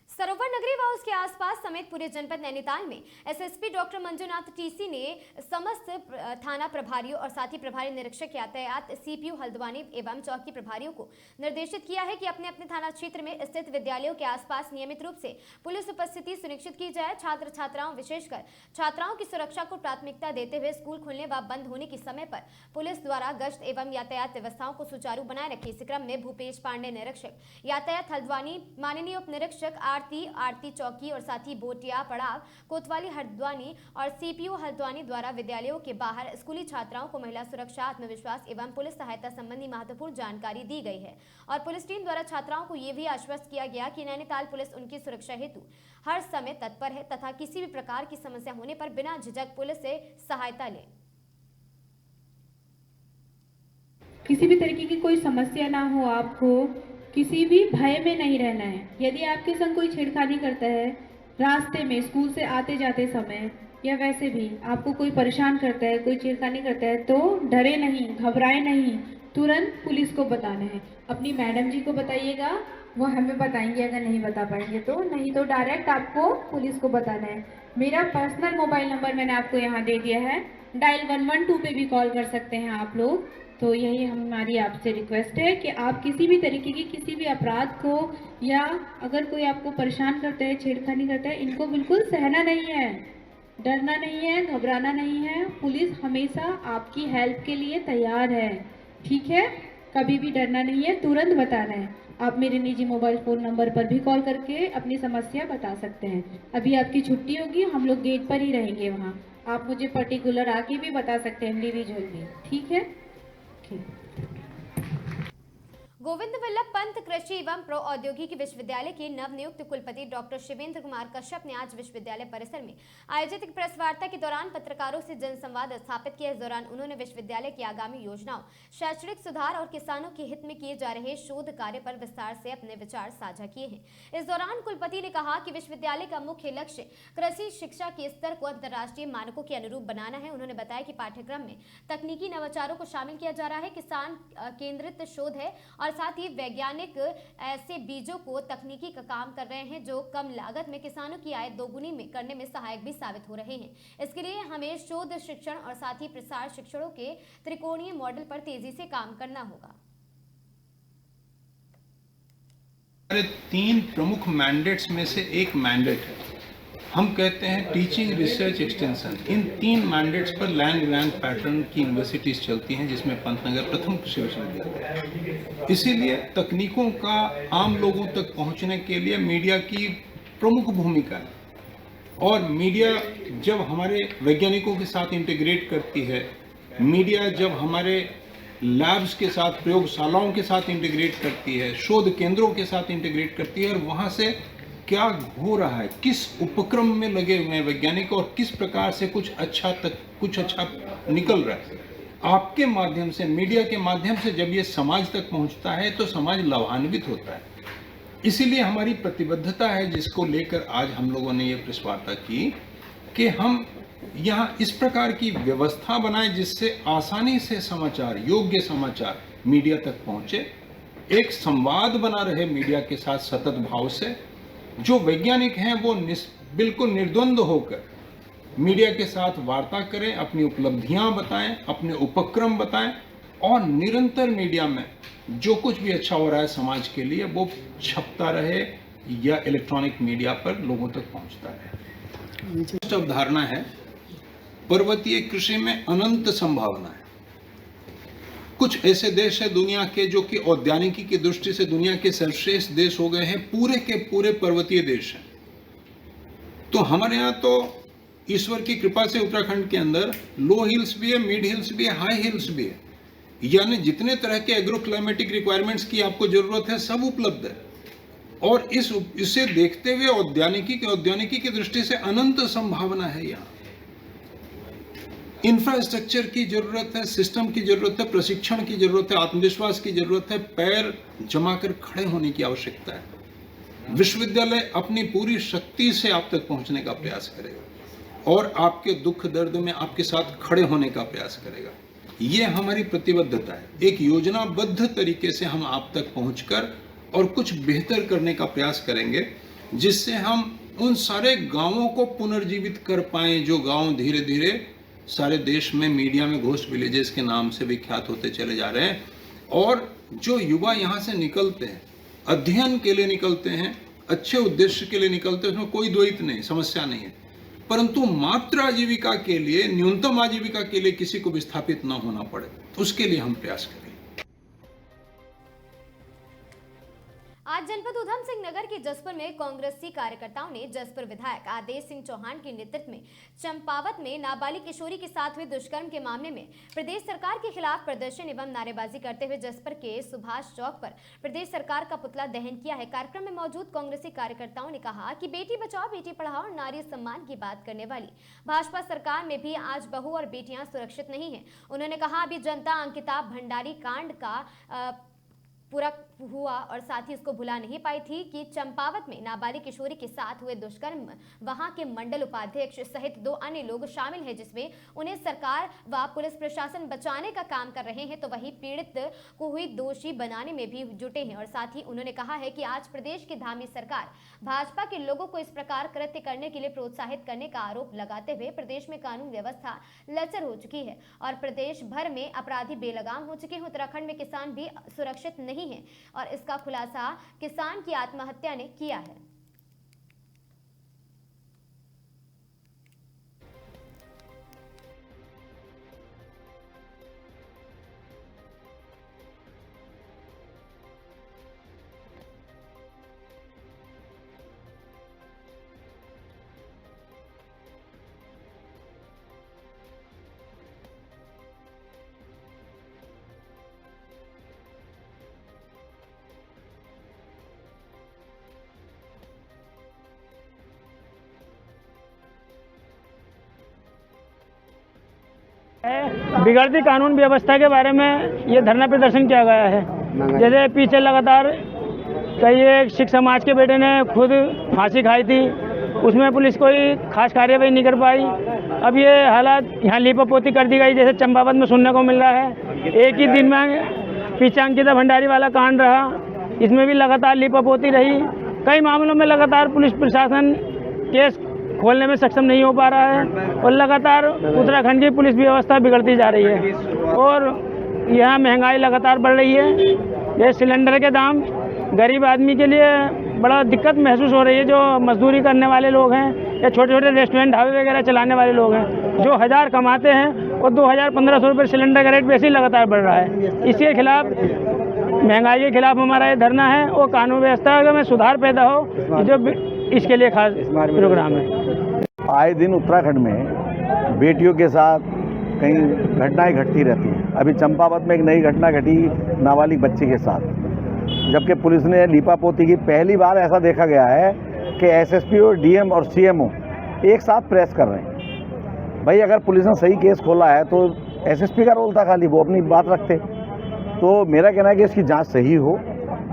सरोवर नगरी व उसके आसपास समेत पूरे जनपद नैनीताल में एसएसपी डॉक्टर मंजूनाथ टीसी ने समस्त थाना प्रभारियों और साथ ही प्रभारी निरीक्षक यातायात सीपीयू हल्द्वानी एवं चौकी प्रभारियों को निर्देशित किया है कि अपने अपने थाना क्षेत्र में स्थित विद्यालयों के आसपास नियमित रूप से पुलिस उपस्थिति सुनिश्चित की जाए। छात्र छात्राओं विशेषकर छात्राओं की सुरक्षा को प्राथमिकता देते हुए स्कूल खुलने व बंद होने के समय पर पुलिस द्वारा गश्त एवं यातायात व्यवस्थाओं को सुचारू बनाए रखे। इस क्रम में भूपेश पांडे निरीक्षक यातायात हल्द्वानी, माननीय उप निरीक्षक आरती चौकी और साथ ही बोटिया पड़ाव कोतवाली हल्द्वानी और सीपीयू हल्द्वानी द्वारा विद्यालयों के बाहर स्कूली छात्राओं को महिला सुरक्षा, आत्मविश्वास एवं पुलिस सहायता संबंधी महत्वपूर्ण जानकारी दी गई है। और पुलिस टीम द्वारा छात्राओं को ये भी आश्वस्त किया गया कि नैनीताल पुलिस उनकी सुरक्षा हेतु हर समय तत्पर है तथा किसी भी प्रकार की समस्या होने पर बिना झिझक पुलिस से सहायता ले। किसी भी तरीके की कोई समस्या ना हो, आपको किसी भी भय में नहीं रहना है। यदि आपके संग कोई छेड़खानी करता है रास्ते में, स्कूल से आते जाते समय या वैसे भी आपको कोई परेशान करता है, कोई छेड़खानी करता है, तो डरे नहीं, घबराए नहीं, तुरंत पुलिस को बताना है। अपनी मैडम जी को बताइएगा, वो हमें बताएंगे, अगर नहीं बता पाएंगे तो, नहीं तो डायरेक्ट आपको पुलिस को बताना है। मेरा पर्सनल मोबाइल नंबर मैंने आपको यहाँ दे दिया है, डायल 112 पे भी कॉल कर सकते हैं आप लोग। तो यही हमारी आपसे रिक्वेस्ट है कि आप किसी भी तरीके की किसी भी अपराध को या अगर कोई आपको परेशान करता है, छेड़खानी करता है, इनको बिल्कुल सहना नहीं है, डरना नहीं है, घबराना नहीं है। पुलिस हमेशा आपकी हेल्प के लिए तैयार है, ठीक है? कभी भी डरना नहीं है, तुरंत बताना है। आप मेरे निजी मोबाइल फ़ोन नंबर पर भी कॉल करके अपनी समस्या बता सकते हैं। अभी आपकी छुट्टी होगी, हम लोग गेट पर ही रहेंगे वहाँ, आप मुझे पर्टिकुलर आके भी बता सकते हैं इंडिविजुअल भी, ठीक है? गोविंद वल्लभ पंत कृषि एवं प्रौद्योगिकी विश्वविद्यालय के नवनियुक्त कुलपति डॉक्टर शिवेंद्र कुमार कश्यप ने आज विश्वविद्यालय परिसर में आयोजित एक प्रेस वार्ता के दौरान पत्रकारों से जनसंवाद स्थापित किया। इस दौरान उन्होंने विश्वविद्यालय की आगामी योजनाओं, शैक्षणिक सुधार और किसानों के हित में किए जा रहे शोध कार्य पर विस्तार से अपने विचार साझा किए हैं। इस दौरान कुलपति ने कहा कि विश्वविद्यालय का मुख्य लक्ष्य कृषि शिक्षा के स्तर को अंतर्राष्ट्रीय मानकों के अनुरूप बनाना है। उन्होंने बताया कि पाठ्यक्रम में तकनीकी नवाचारों को शामिल किया जा रहा है, किसान केंद्रित शोध है और साथ ही वैज्ञानिक ऐसे बीजों को तकनीकी का काम कर रहे हैं जो कम लागत में किसानों की आय दोगुनी में करने में सहायक भी साबित हो रहे हैं। इसके लिए हमें शोध शिक्षण और साथ ही प्रसार शिक्षणों के त्रिकोणीय मॉडल पर तेजी से काम करना होगा। हमारे 3 प्रमुख मैंडेट्स में से एक मैंडेट है, हम कहते हैं टीचिंग, रिसर्च, एक्सटेंशन। इन 3 मैंडेट्स पर लैंड ग्रांट पैटर्न की यूनिवर्सिटीज़ चलती हैं, जिसमें पंतनगर प्रथम कृषि विश्वविद्यालय है। इसीलिए तकनीकों का आम लोगों तक पहुंचने के लिए मीडिया की प्रमुख भूमिका है। और मीडिया जब हमारे वैज्ञानिकों के साथ इंटीग्रेट करती है, मीडिया जब हमारे लैब्स के साथ, प्रयोगशालाओं के साथ इंटीग्रेट करती है, शोध केंद्रों के साथ इंटीग्रेट करती है, और वहाँ से क्या हो रहा है, किस उपक्रम में लगे हुए हैं वैज्ञानिक और किस प्रकार से कुछ अच्छा निकल रहा है, आपके माध्यम से, मीडिया के माध्यम से जब ये समाज तक पहुंचता है तो समाज लाभान्वित होता है। इसीलिए हमारी प्रतिबद्धता है, जिसको लेकर आज हम लोगों ने ये प्रेस वार्ता की, कि हम यहाँ इस प्रकार की व्यवस्था बनाएं जिससे आसानी से समाचार, योग्य समाचार मीडिया तक पहुंचे, एक संवाद बना रहे मीडिया के साथ सतत भाव से। जो वैज्ञानिक हैं वो बिल्कुल निर्द्वंद होकर मीडिया के साथ वार्ता करें, अपनी उपलब्धियां बताएं, अपने उपक्रम बताएं, और निरंतर मीडिया में जो कुछ भी अच्छा हो रहा है समाज के लिए वो छपता रहे या इलेक्ट्रॉनिक मीडिया पर लोगों तक पहुंचता रहे। अवधारणा है पर्वतीय कृषि में अनंत संभावना है। कुछ ऐसे देश है दुनिया के जो कि औद्यानिकी की दृष्टि से दुनिया के सर्वश्रेष्ठ देश हो गए हैं, पूरे के पूरे पर्वतीय देश हैं। तो हमारे यहाँ तो ईश्वर की कृपा से उत्तराखंड के अंदर लो हिल्स भी है, मिड हिल्स भी है, हाई हिल्स भी है, यानी जितने तरह के एग्रो क्लाइमेटिक रिक्वायरमेंट्स की आपको जरूरत है सब उपलब्ध है। और इसे देखते हुए औद्यानिकी की दृष्टि से अनंत संभावना है। यहाँ इंफ्रास्ट्रक्चर की जरूरत है, सिस्टम की जरूरत है, प्रशिक्षण की जरूरत है, आत्मविश्वास की जरूरत है, पैर जमाकर खड़े होने की आवश्यकता है। विश्वविद्यालय अपनी पूरी शक्ति से आप तक पहुंचने का प्रयास करेगा और आपके दुख दर्द में आपके साथ खड़े होने का प्रयास करेगा। ये हमारी प्रतिबद्धता है। एक योजनाबद्ध तरीके से हम आप तक पहुंचकर और कुछ बेहतर करने का प्रयास करेंगे, जिससे हम उन सारे गांवों को पुनर्जीवित कर पाएं जो गांव धीरे धीरे सारे देश में मीडिया में घोस्ट विलेजेस के नाम से विख्यात होते चले जा रहे हैं। और जो युवा यहाँ से निकलते हैं, अध्ययन के लिए निकलते हैं, अच्छे उद्देश्य के लिए निकलते हैं, उसमें कोई द्वैत नहीं, समस्या नहीं है, परंतु मात्र आजीविका के लिए, न्यूनतम आजीविका के लिए किसी को विस्थापित न होना पड़े, उसके लिए हम प्रयास करें। आज जनपद उधम सिंह नगर के जसपुर में कांग्रेसी कार्यकर्ताओं ने जसपुर विधायक आदेश सिंह चौहान के नेतृत्व में चंपावत में नाबालिग किशोरी के साथ हुए दुष्कर्म के मामले में प्रदेश सरकार के खिलाफ प्रदर्शन एवं नारेबाजी करते हुए जसपुर के सुभाष चौक पर प्रदेश सरकार का पुतला दहन किया है। कार्यक्रम में मौजूद कांग्रेसी कार्यकर्ताओं ने कहा कि बेटी बचाओ बेटी पढ़ाओ और नारी सम्मान की बात करने वाली भाजपा सरकार में भी आज बहू और बेटियां सुरक्षित नहीं है। उन्होंने कहा अभी जनता अंकिता भंडारी कांड का पूरा हुआ और साथ ही इसको भुला नहीं पाई थी कि चंपावत में नाबालिग किशोरी के साथ हुए दुष्कर्म वहां के मंडल उपाध्यक्ष सहित 2 अन्य लोग शामिल हैं, जिसमें उन्हें सरकार व पुलिस प्रशासन बचाने का काम कर रहे हैं, तो वही पीड़ित को हुई दोषी बनाने में भी जुटे हैं। और साथ ही उन्होंने कहा है कि आज प्रदेश की धामी सरकार भाजपा के लोगों को इस प्रकार कृत्य करने के लिए प्रोत्साहित करने का आरोप लगाते हुए प्रदेश में कानून व्यवस्था लचर हो चुकी है और प्रदेश भर में अपराधी बेलगाम हो चुके हैं। उत्तराखंड में किसान भी सुरक्षित नहीं है और इसका खुलासा किसान की आत्महत्या ने किया है। बिगड़ती कानून व्यवस्था के बारे में ये धरना प्रदर्शन किया गया है। जैसे पीछे लगातार कई एक सिख समाज के बेटे ने खुद फांसी खाई थी, उसमें पुलिस कोई खास कार्यवाही नहीं कर पाई। अब ये हालात यहाँ लीपापोती कर दी गई, जैसे चंपावत में सुनने को मिल रहा है। एक ही दिन में पीछे अंकिता भंडारी वाला कांड रहा, इसमें भी लगातार लीपअप होती रही। कई मामलों में लगातार पुलिस प्रशासन केस खोलने में सक्षम नहीं हो पा रहा है और लगातार उत्तराखंड की पुलिस व्यवस्था बिगड़ती जा रही है और यहाँ महंगाई लगातार बढ़ रही है। ये सिलेंडर के दाम गरीब आदमी के लिए बड़ा दिक्कत महसूस हो रही है। जो मजदूरी करने वाले लोग हैं या छोटे छोटे रेस्टोरेंट ढाबे वगैरह चलाने वाले लोग हैं, जो 1000 कमाते हैं और 2000-1500 रुपये सिलेंडर का रेट वैसे ही लगातार बढ़ रहा है। इसके खिलाफ, महंगाई के खिलाफ हमारा ये धरना है और कानून व्यवस्था में सुधार पैदा हो, जो इसके लिए खास प्रोग्राम है। आए दिन उत्तराखंड में बेटियों के साथ कई घटनाएं घटती रहती हैं। अभी चंपावत में एक नई घटना घटी नाबालिग बच्चे के साथ, जबकि पुलिस ने लीपापोती की। पहली बार ऐसा देखा गया है कि एसएसपी और डीएम और सीएमओ एक साथ प्रेस कर रहे हैं। भाई अगर पुलिस ने सही केस खोला है तो एसएसपी का रोल था, खाली वो अपनी बात रखते। तो मेरा कहना है कि इसकी जांच सही हो,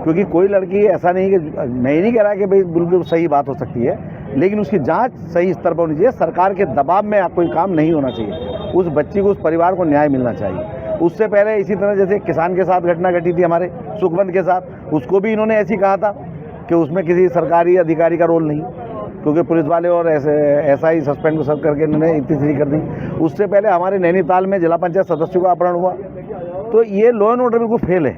क्योंकि कोई लड़की ऐसा नहीं कि, मैं ये नहीं कह रहा कि भाई बिल्कुल सही बात हो सकती है, लेकिन उसकी जांच सही स्तर पर होनी चाहिए। सरकार के दबाव में कोई काम नहीं होना चाहिए। उस बच्ची को, उस परिवार को न्याय मिलना चाहिए। उससे पहले इसी तरह जैसे किसान के साथ घटना घटी थी हमारे सुखवंत के साथ, उसको भी इन्होंने ऐसी कहा था कि उसमें किसी सरकारी अधिकारी का रोल नहीं, क्योंकि पुलिस वाले और ऐसा ही सस्पेंड को सब करके इन्होंने इतनी कर दी। उससे पहले हमारे नैनीताल में जिला पंचायत सदस्यों का अपहरण हुआ। तो ये लॉ एंड ऑर्डर बिल्कुल फेल है।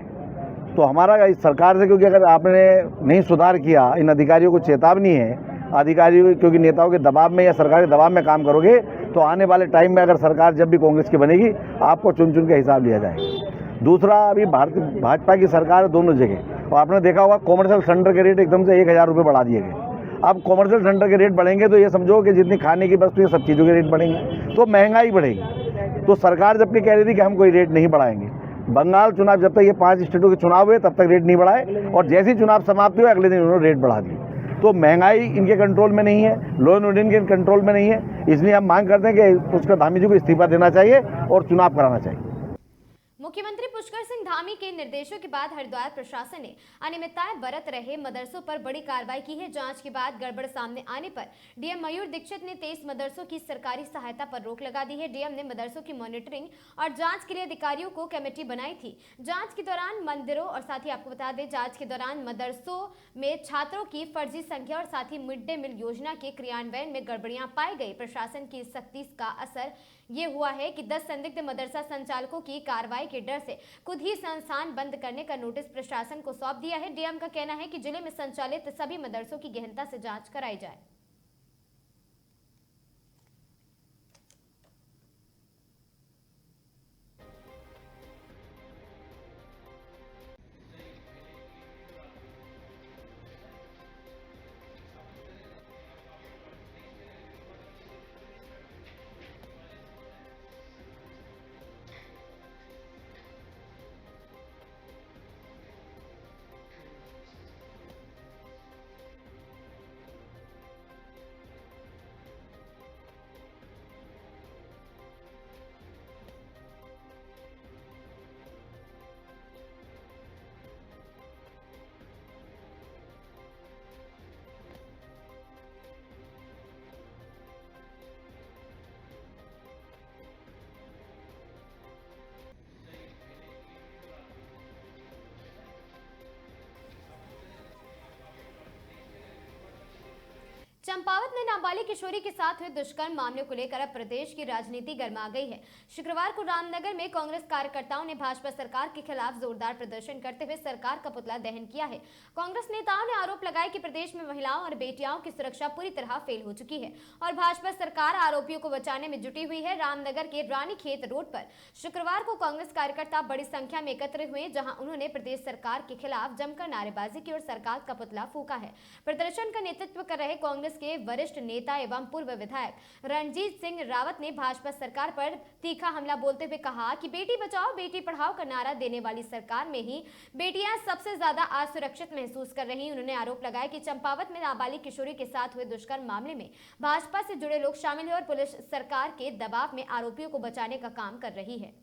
तो हमारा इस सरकार से, क्योंकि अगर आपने नहीं सुधार किया, इन अधिकारियों को चेतावनी है, अधिकारियों क्योंकि नेताओं के दबाव में या सरकारी दबाव में काम करोगे तो आने वाले टाइम में अगर सरकार जब भी कांग्रेस की बनेगी, आपको चुन चुन के हिसाब लिया जाएगा। दूसरा, अभी भाजपा की सरकार है दोनों जगह, और आपने देखा होगा कॉमर्शियल सिलेंडर के रेट एकदम से 1000 रुपये बढ़ा दिए गए। अब कॉमर्शियल सिलेंडर के रेट बढ़ेंगे तो ये समझो कि जितनी खाने की वस्तु, ये सब चीज़ों के रेट बढ़ेंगे, तो महंगाई बढ़ेगी। तो सरकार जबकि कह रही थी कि हम कोई रेट नहीं बढ़ाएंगे, बंगाल चुनाव जब तक ये 5 स्टेटों के चुनाव हुए तब तक रेट नहीं बढ़ाए, और जैसे ही चुनाव समाप्त हुए अगले दिन उन्होंने रेट बढ़ा दिए। तो महंगाई इनके कंट्रोल में नहीं है, लॉ एंड ऑर्डर इनके कंट्रोल में नहीं है। इसलिए हम मांग करते हैं कि पुष्कर धामी जी को इस्तीफा देना चाहिए और चुनाव कराना चाहिए। मुख्यमंत्री पुष्कर सिंह धामी के निर्देशों के बाद हरिद्वार प्रशासन ने अनियमितताएं बरत रहे मदरसों पर बड़ी कार्रवाई की है। जांच के बाद गड़बड़ सामने आने पर डीएम मयूर दीक्षित ने 23 मदरसों की सरकारी सहायता पर रोक लगा दी है। डीएम ने मदरसों की मॉनिटरिंग और जांच के लिए अधिकारियों को कमेटी बनाई थी। जांच के दौरान मंदिरों और साथ ही आपको बता दें, जांच के दौरान मदरसों में छात्रों की फर्जी संख्या और साथ ही मिड डे मील योजना के क्रियान्वयन में गड़बड़ियां पाई गई। प्रशासन की सख्ती का असर ये हुआ है कि 10 संदिग्ध मदरसा संचालकों की कार्रवाई के डर से खुद ही संस्थान बंद करने का नोटिस प्रशासन को सौंप दिया है। डीएम का कहना है कि जिले में संचालित सभी मदरसों की गहनता से जांच कराई जाए। चंपावत में नाबालिग किशोरी के साथ हुए दुष्कर्म मामले को लेकर अब प्रदेश की राजनीति गर्मा गई है। शुक्रवार को रामनगर में कांग्रेस कार्यकर्ताओं ने भाजपा सरकार के खिलाफ जोरदार प्रदर्शन करते हुए सरकार का पुतला दहन किया है। कांग्रेस नेताओं ने आरोप लगाया कि प्रदेश में महिलाओं और बेटियों की सुरक्षा पूरी तरह फेल हो चुकी है और भाजपा सरकार आरोपियों को बचाने में जुटी हुई है। रामनगर के रानीखेत रोड पर शुक्रवार को कांग्रेस कार्यकर्ता बड़ी संख्या में एकत्र हुए, जहां उन्होंने प्रदेश सरकार के खिलाफ जमकर नारेबाजी की और सरकार का पुतला फूंका है। प्रदर्शन का नेतृत्व कर रहे कांग्रेस के वरिष्ठ नेता एवं पूर्व विधायक रणजीत सिंह रावत ने भाजपा सरकार पर तीखा हमला बोलते हुए कहा कि बेटी बचाओ बेटी पढ़ाओ का नारा देने वाली सरकार में ही बेटियां सबसे ज्यादा असुरक्षित महसूस कर रही। उन्होंने आरोप लगाया कि चंपावत में नाबालिग किशोरी के साथ हुए दुष्कर्म मामले में भाजपा से जुड़े लोग शामिल हैं और पुलिस सरकार के दबाव में आरोपियों को बचाने का काम कर रही है।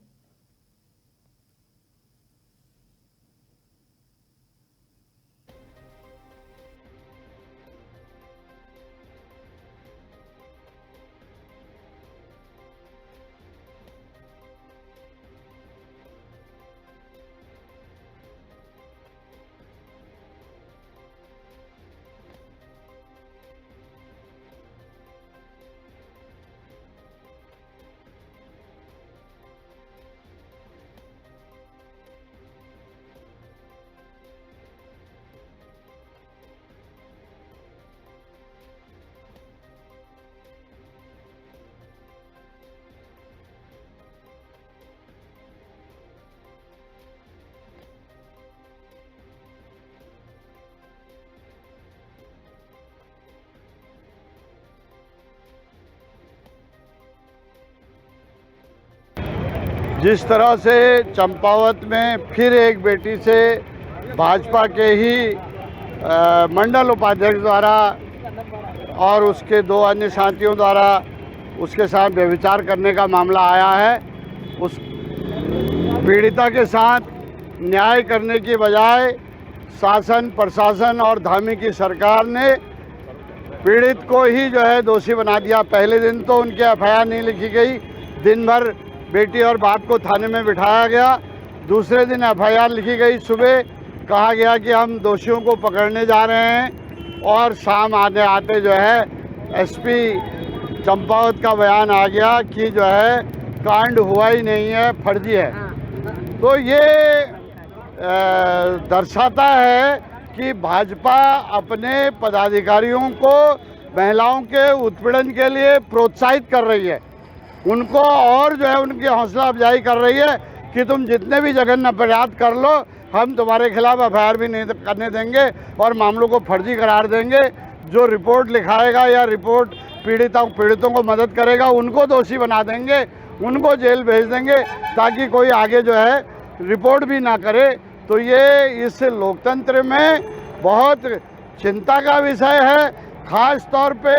जिस तरह से चंपावत में फिर एक बेटी से भाजपा के ही मंडल उपाध्यक्ष द्वारा और उसके 2 अन्य साथियों द्वारा उसके साथ व्यभिचार करने का मामला आया है, उस पीड़िता के साथ न्याय करने की बजाय शासन, प्रशासन और धामी की सरकार ने पीड़ित को ही जो है दोषी बना दिया। पहले दिन तो उनकी एफआईआर नहीं लिखी गई, दिन भर बेटी और बाप को थाने में बिठाया गया। दूसरे दिन एफआईआर लिखी गई, सुबह कहा गया कि हम दोषियों को पकड़ने जा रहे हैं और शाम आने आते जो है एसपी चंपावत का बयान आ गया कि जो है कांड हुआ ही नहीं है, फर्जी है। तो ये दर्शाता है कि भाजपा अपने पदाधिकारियों को महिलाओं के उत्पीड़न के लिए प्रोत्साहित कर रही है, उनको और जो है उनकी हौसला अफजाई कर रही है कि तुम जितने भी जघन्य अपराध कर लो, हम तुम्हारे खिलाफ एफआईआर भी नहीं करने देंगे और मामलों को फर्जी करार देंगे। जो रिपोर्ट लिखाएगा या रिपोर्ट पीड़ितों को मदद करेगा उनको दोषी बना देंगे, उनको जेल भेज देंगे ताकि कोई आगे जो है रिपोर्ट भी ना करे। तो ये इस लोकतंत्र में बहुत चिंता का विषय है, खास तौर पे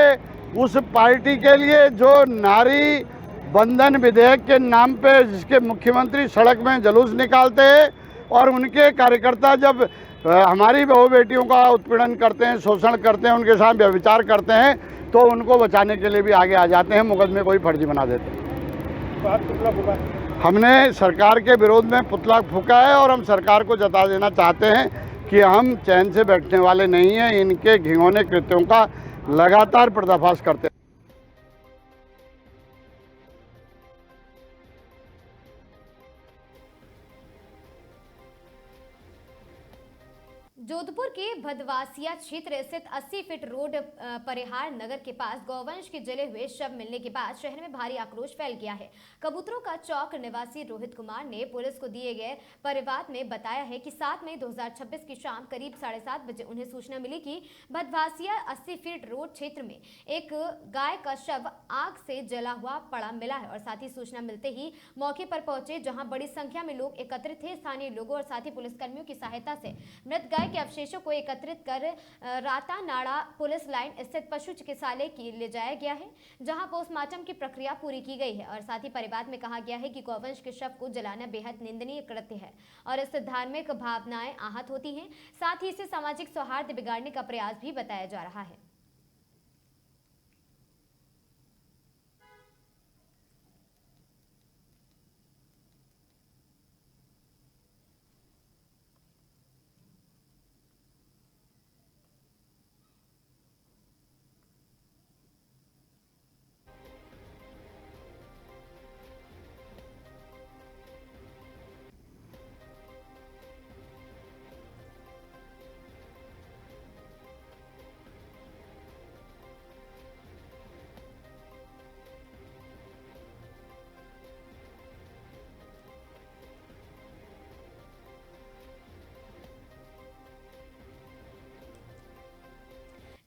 उस पार्टी के लिए जो नारी बंधन विधेयक के नाम पे जिसके मुख्यमंत्री सड़क में जुलूस निकालते हैं और उनके कार्यकर्ता जब हमारी बहू बेटियों का उत्पीड़न करते हैं, शोषण करते हैं, उनके साथ व्यभिचार करते हैं, तो उनको बचाने के लिए भी आगे आ जाते हैं, मुकदमे को ही फर्जी बना देते हैं। हमने सरकार के विरोध में पुतला फूंका है और हम सरकार को जता देना चाहते हैं कि हम चैन से बैठने वाले नहीं हैं, इनके घिनौने कृत्यों का लगातार पर्दाफाश करते हैं। जोधपुर के भदवासिया क्षेत्र स्थित 80 फीट रोड परिहार नगर के पास गौवंश के जले हुए शव मिलने के बाद शहर में भारी आक्रोश फैल गया है। कबूतरों का चौक निवासी रोहित कुमार ने पुलिस को दिए गए परिवाद में बताया है कि 7 मई 2026 की शाम करीब 7:30 बजे उन्हें सूचना मिली कि भदवासिया 80 फीट रोड क्षेत्र में एक गाय का शव आग से जला हुआ पड़ा मिला है और साथ ही सूचना मिलते ही मौके पर पहुंचे, जहां बड़ी संख्या में लोग एकत्रित थे। स्थानीय लोगों और साथ ही पुलिसकर्मियों की सहायता से मृत गाय के अवशेषों को एकत्रित कर रातानाड़ा पुलिस लाइन स्थित पशु चिकित्सालय की ले जाया गया है, जहां पोस्टमार्टम की प्रक्रिया पूरी की गई है। और साथ ही परिवार में कहा गया है कि गौवंश के शव को जलाना बेहद निंदनीय कृत्य है और इससे धार्मिक भावनाएं आहत होती हैं, साथ ही इसे सामाजिक सौहार्द बिगाड़ने का प्रयास भी बताया जा रहा है।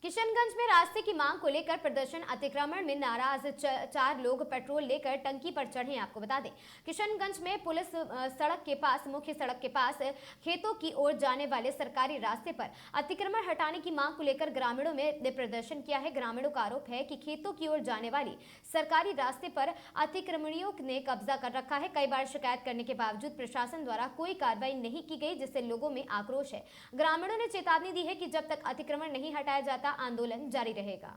किशनगंज में रास्ते की मांग को लेकर प्रदर्शन, अतिक्रमण में नाराज 4 लोग पेट्रोल लेकर टंकी पर चढ़े। आपको बता दें, किशनगंज में पुलिस सड़क के पास, मुख्य सड़क के पास खेतों की ओर जाने वाले सरकारी रास्ते पर अतिक्रमण हटाने की मांग को लेकर ग्रामीणों ने प्रदर्शन किया है। ग्रामीणों का आरोप है कि खेतों की ओर जाने वाली सरकारी रास्ते पर अतिक्रमणियों ने कब्जा कर रखा है। कई बार शिकायत करने के बावजूद प्रशासन द्वारा कोई कार्रवाई नहीं की गई, जिससे लोगों में आक्रोश है। ग्रामीणों ने चेतावनी दी है कि जब तक अतिक्रमण नहीं हटाया जाता आंदोलन जारी रहेगा।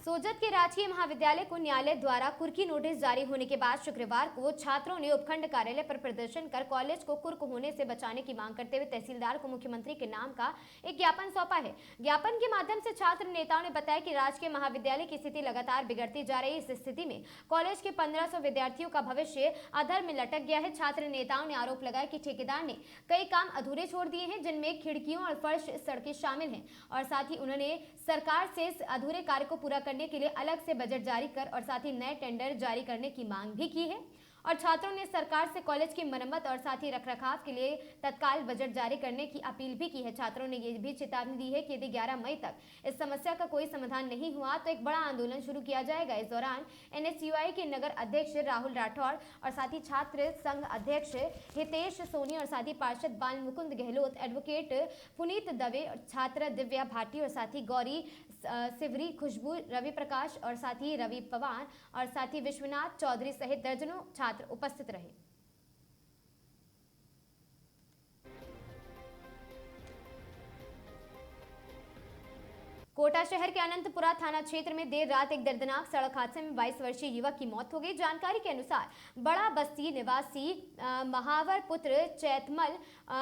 सोजत के राजकीय महाविद्यालय को न्यायालय द्वारा कुर्की नोटिस जारी होने के बाद शुक्रवार को छात्रों ने उपखंड कार्यालय पर प्रदर्शन कर कॉलेज को कुर्क होने से बचाने की मांग करते हुए तहसीलदार को मुख्यमंत्री के नाम का एक ज्ञापन सौंपा है। ज्ञापन के माध्यम से छात्र नेताओं ने बताया कि राजकीय महाविद्यालय की स्थिति लगातार बिगड़ती जा रही है। इस स्थिति में कॉलेज के 1500 विद्यार्थियों का भविष्य अधर में लटक गया है। छात्र नेताओं ने आरोप लगाया कि ठेकेदार ने कई काम अधूरे छोड़ दिए हैं, जिनमें खिड़कियों और फर्श सड़कें शामिल हैं, और साथ ही उन्होंने सरकार से इस अधूरे कार्य को पूरा करने के लिए अलग से बजट जारी कर और साथ ही नए टेंडर जारी करने की मांग भी की है। और छात्रों ने सरकार से कॉलेज की मरम्मत और साथ ही रखरखाव के लिए तत्काल बजट जारी करने की अपील भी की है। छात्रों ने ये भी चेतावनी दी है कि यदि 11 मई तक इस समस्या का कोई समाधान नहीं हुआ तो एक बड़ा आंदोलन शुरू किया जाएगा। इस दौरान NSUI के नगर अध्यक्ष राहुल राठौड़ और साथ ही छात्र संघ अध्यक्ष हितेश सोनी और साथ ही पार्षद बाल मुकुंद गहलोत, एडवोकेट पुनीत दवे, छात्र दिव्या भाटी और साथ ही गौरी सिवरी, खुशबू, रवि प्रकाश और साथ ही रवि पवार और साथ ही विश्वनाथ चौधरी सहित दर्जनों छात्र उपस्थित रहे। कोटा शहर के अनंतपुरा थाना क्षेत्र में देर रात एक दर्दनाक सड़क हादसे में 22 वर्षीय युवक की मौत हो गई। जानकारी के अनुसार बड़ा बस्ती निवासी महावर पुत्र चैतमल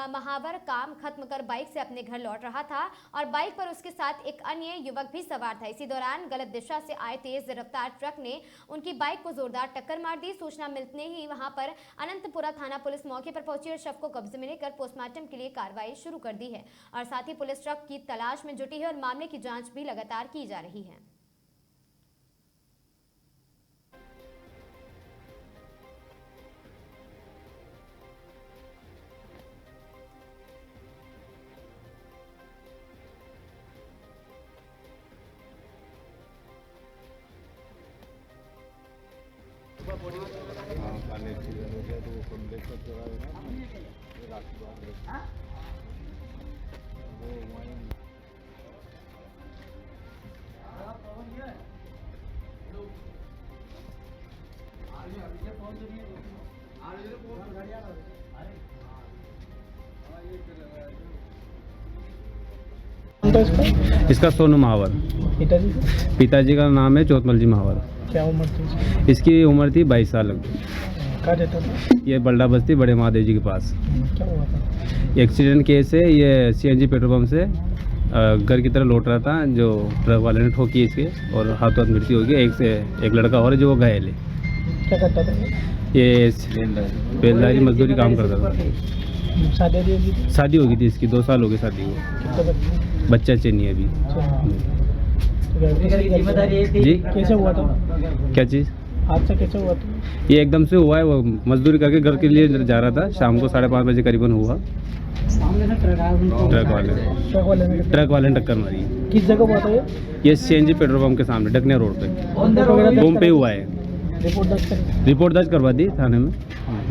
महावर काम खत्म कर बाइक से अपने घर लौट रहा था और बाइक पर उसके साथ एक अन्य युवक भी सवार था। इसी दौरान गलत दिशा से आए तेज रफ्तार ट्रक ने उनकी बाइक को जोरदार टक्कर मार दी। सूचना मिलते ही वहां पर अनंतपुरा थाना पुलिस मौके पर पहुंची और शव को कब्जे में लेकर पोस्टमार्टम के लिए कार्रवाई शुरू कर दी है और साथ ही पुलिस ट्रक की तलाश में जुटी है और मामले की जांच भी लगातार की जा रही है। इसका सोनू महावर। पिताजी का नाम है चौतमल जी महावर। क्या उम्र थी? इसकी उम्र थी 22 साल लगभग। कहाँ रहता था? ये बल्डा बस्ती बड़े महादेव जी के पास। क्या हुआ था? एक्सीडेंट केस है। ये CNG पेट्रोल पंप से घर की तरह लौट रहा था, जो ट्रक वाले ने ठोकी इसके और हाथों हाथ मृत्यु हो गई। एक लड़का और है जो घायल है। क्या करता था? ये बेलदारी मजदूरी काम करता था। शादी हो गई थी इसकी, 2 साल हो गए शादी को। बच्चा चाहिए अभी। जी कैसे हुआ था? क्या चीज़? हादसा कैसे हुआ था? ये एकदम से हुआ है। वो मजदूरी करके घर के लिए जा रहा था। शाम को 5:30 बजे करीबन हुआ। ट्रक वाले ने टक्कर मारी। किस जगह हुआ था ये CNG पेट्रोल पंप के सामने डकनिया रोड पे होम पे हुआ है। रिपोर्ट दर्ज करवा दी थाने में।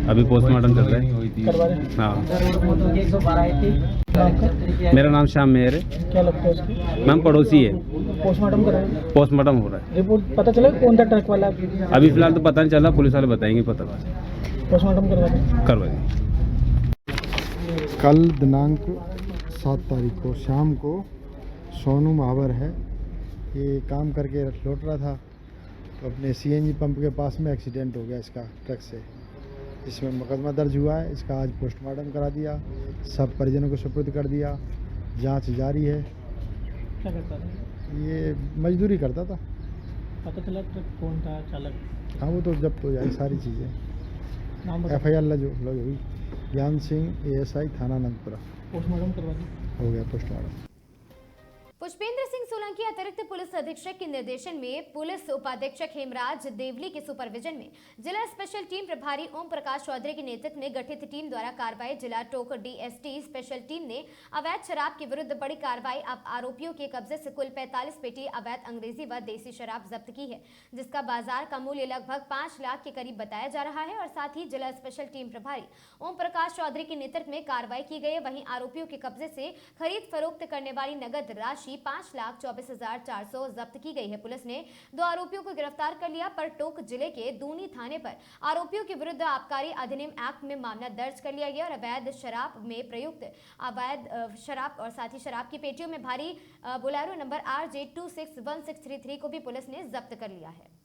अभी पोस्टमार्टम चल रहा है। हाँ। मेरा नाम श्याम मेहर है। क्या लगता है उसकी? मैम पड़ोसी है। पोस्टमार्टम कर रहे हैं? पोस्टमार्टम हो रहा है। रिपोर्ट पता चला कौन था ट्रक वाला? अभी फिलहाल तो पता नहीं चला, पुलिस वाले बताएंगे। पता पोस्टमार्टम करवा दी। कल दिनांक 7 तारीख को शाम को सोनू महावर है, ये काम करके लौट रहा था तो अपने CNG पंप के पास में एक्सीडेंट हो गया इसका ट्रक से, जिसमें मुकदमा दर्ज हुआ है। इसका आज पोस्टमार्टम करा दिया, सब परिजनों को सुपुर्द कर दिया। जांच जारी है। क्या करता था? ये मजदूरी करता था। पता चला ट्रक कौन था चालक? हाँ, वो तो जब्त हो जाए सारी चीज़ें। नाम FIR लग हुई। ज्ञान सिंह ASI थाना अनंतपुरा। पोस्टमार्टम करवा दी। हो गया पोस्टमार्टम। पुष्पेंद्र सिंह सोलंकी अतिरिक्त पुलिस अधीक्षक के निर्देशन में पुलिस उपाधीक्षक हेमराज देवली के सुपरविजन में जिला स्पेशल टीम प्रभारी ओम प्रकाश चौधरी के नेतृत्व में गठित टीम द्वारा कार्रवाई। जिला टोक DST स्पेशल टीम ने अवैध शराब के विरुद्ध बड़ी कार्रवाई। अब आरोपियों के कब्जे से कुल 45 पेटी अवैध अंग्रेजी व देसी शराब जब्त की है, जिसका बाजार का मूल्य लगभग 5 लाख के करीब बताया जा रहा है। और साथ ही जिला स्पेशल टीम प्रभारी ओम प्रकाश चौधरी के नेतृत्व में कार्रवाई की गई। वहीं आरोपियों के कब्जे से खरीद फरोख्त करने वाली नगद राशि 5,24,400 जब्त की गई है। पुलिस ने 2 आरोपियों को गिरफ्तार कर लिया। पर टोक जिले के दूनी थाने पर आरोपियों के विरुद्ध आबकारी अधिनियम एक्ट में मामला दर्ज कर लिया गया और अवैध शराब में प्रयुक्त अवैध शराब और साथ ही शराब की पेटियों में भारी बोलेरो नंबर RJ 261633 को भी पुलिस ने जब्त कर लिया है।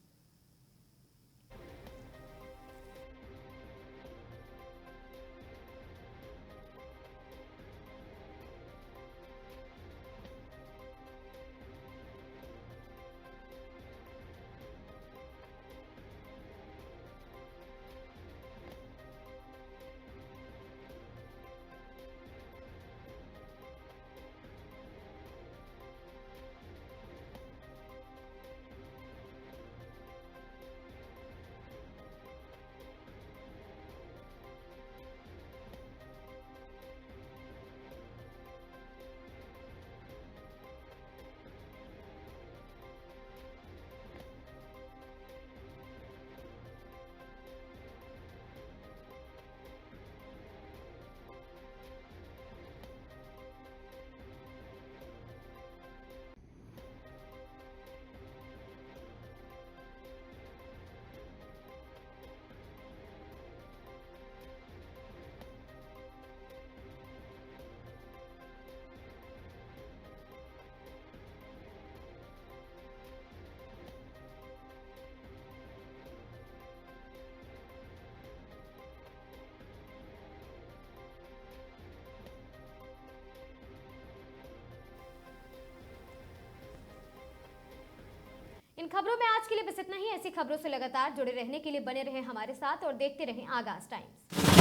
इन खबरों में आज के लिए बस इतना ही। ऐसी खबरों से लगातार जुड़े रहने के लिए बने रहें हमारे साथ और देखते रहें आगाज टाइम्स।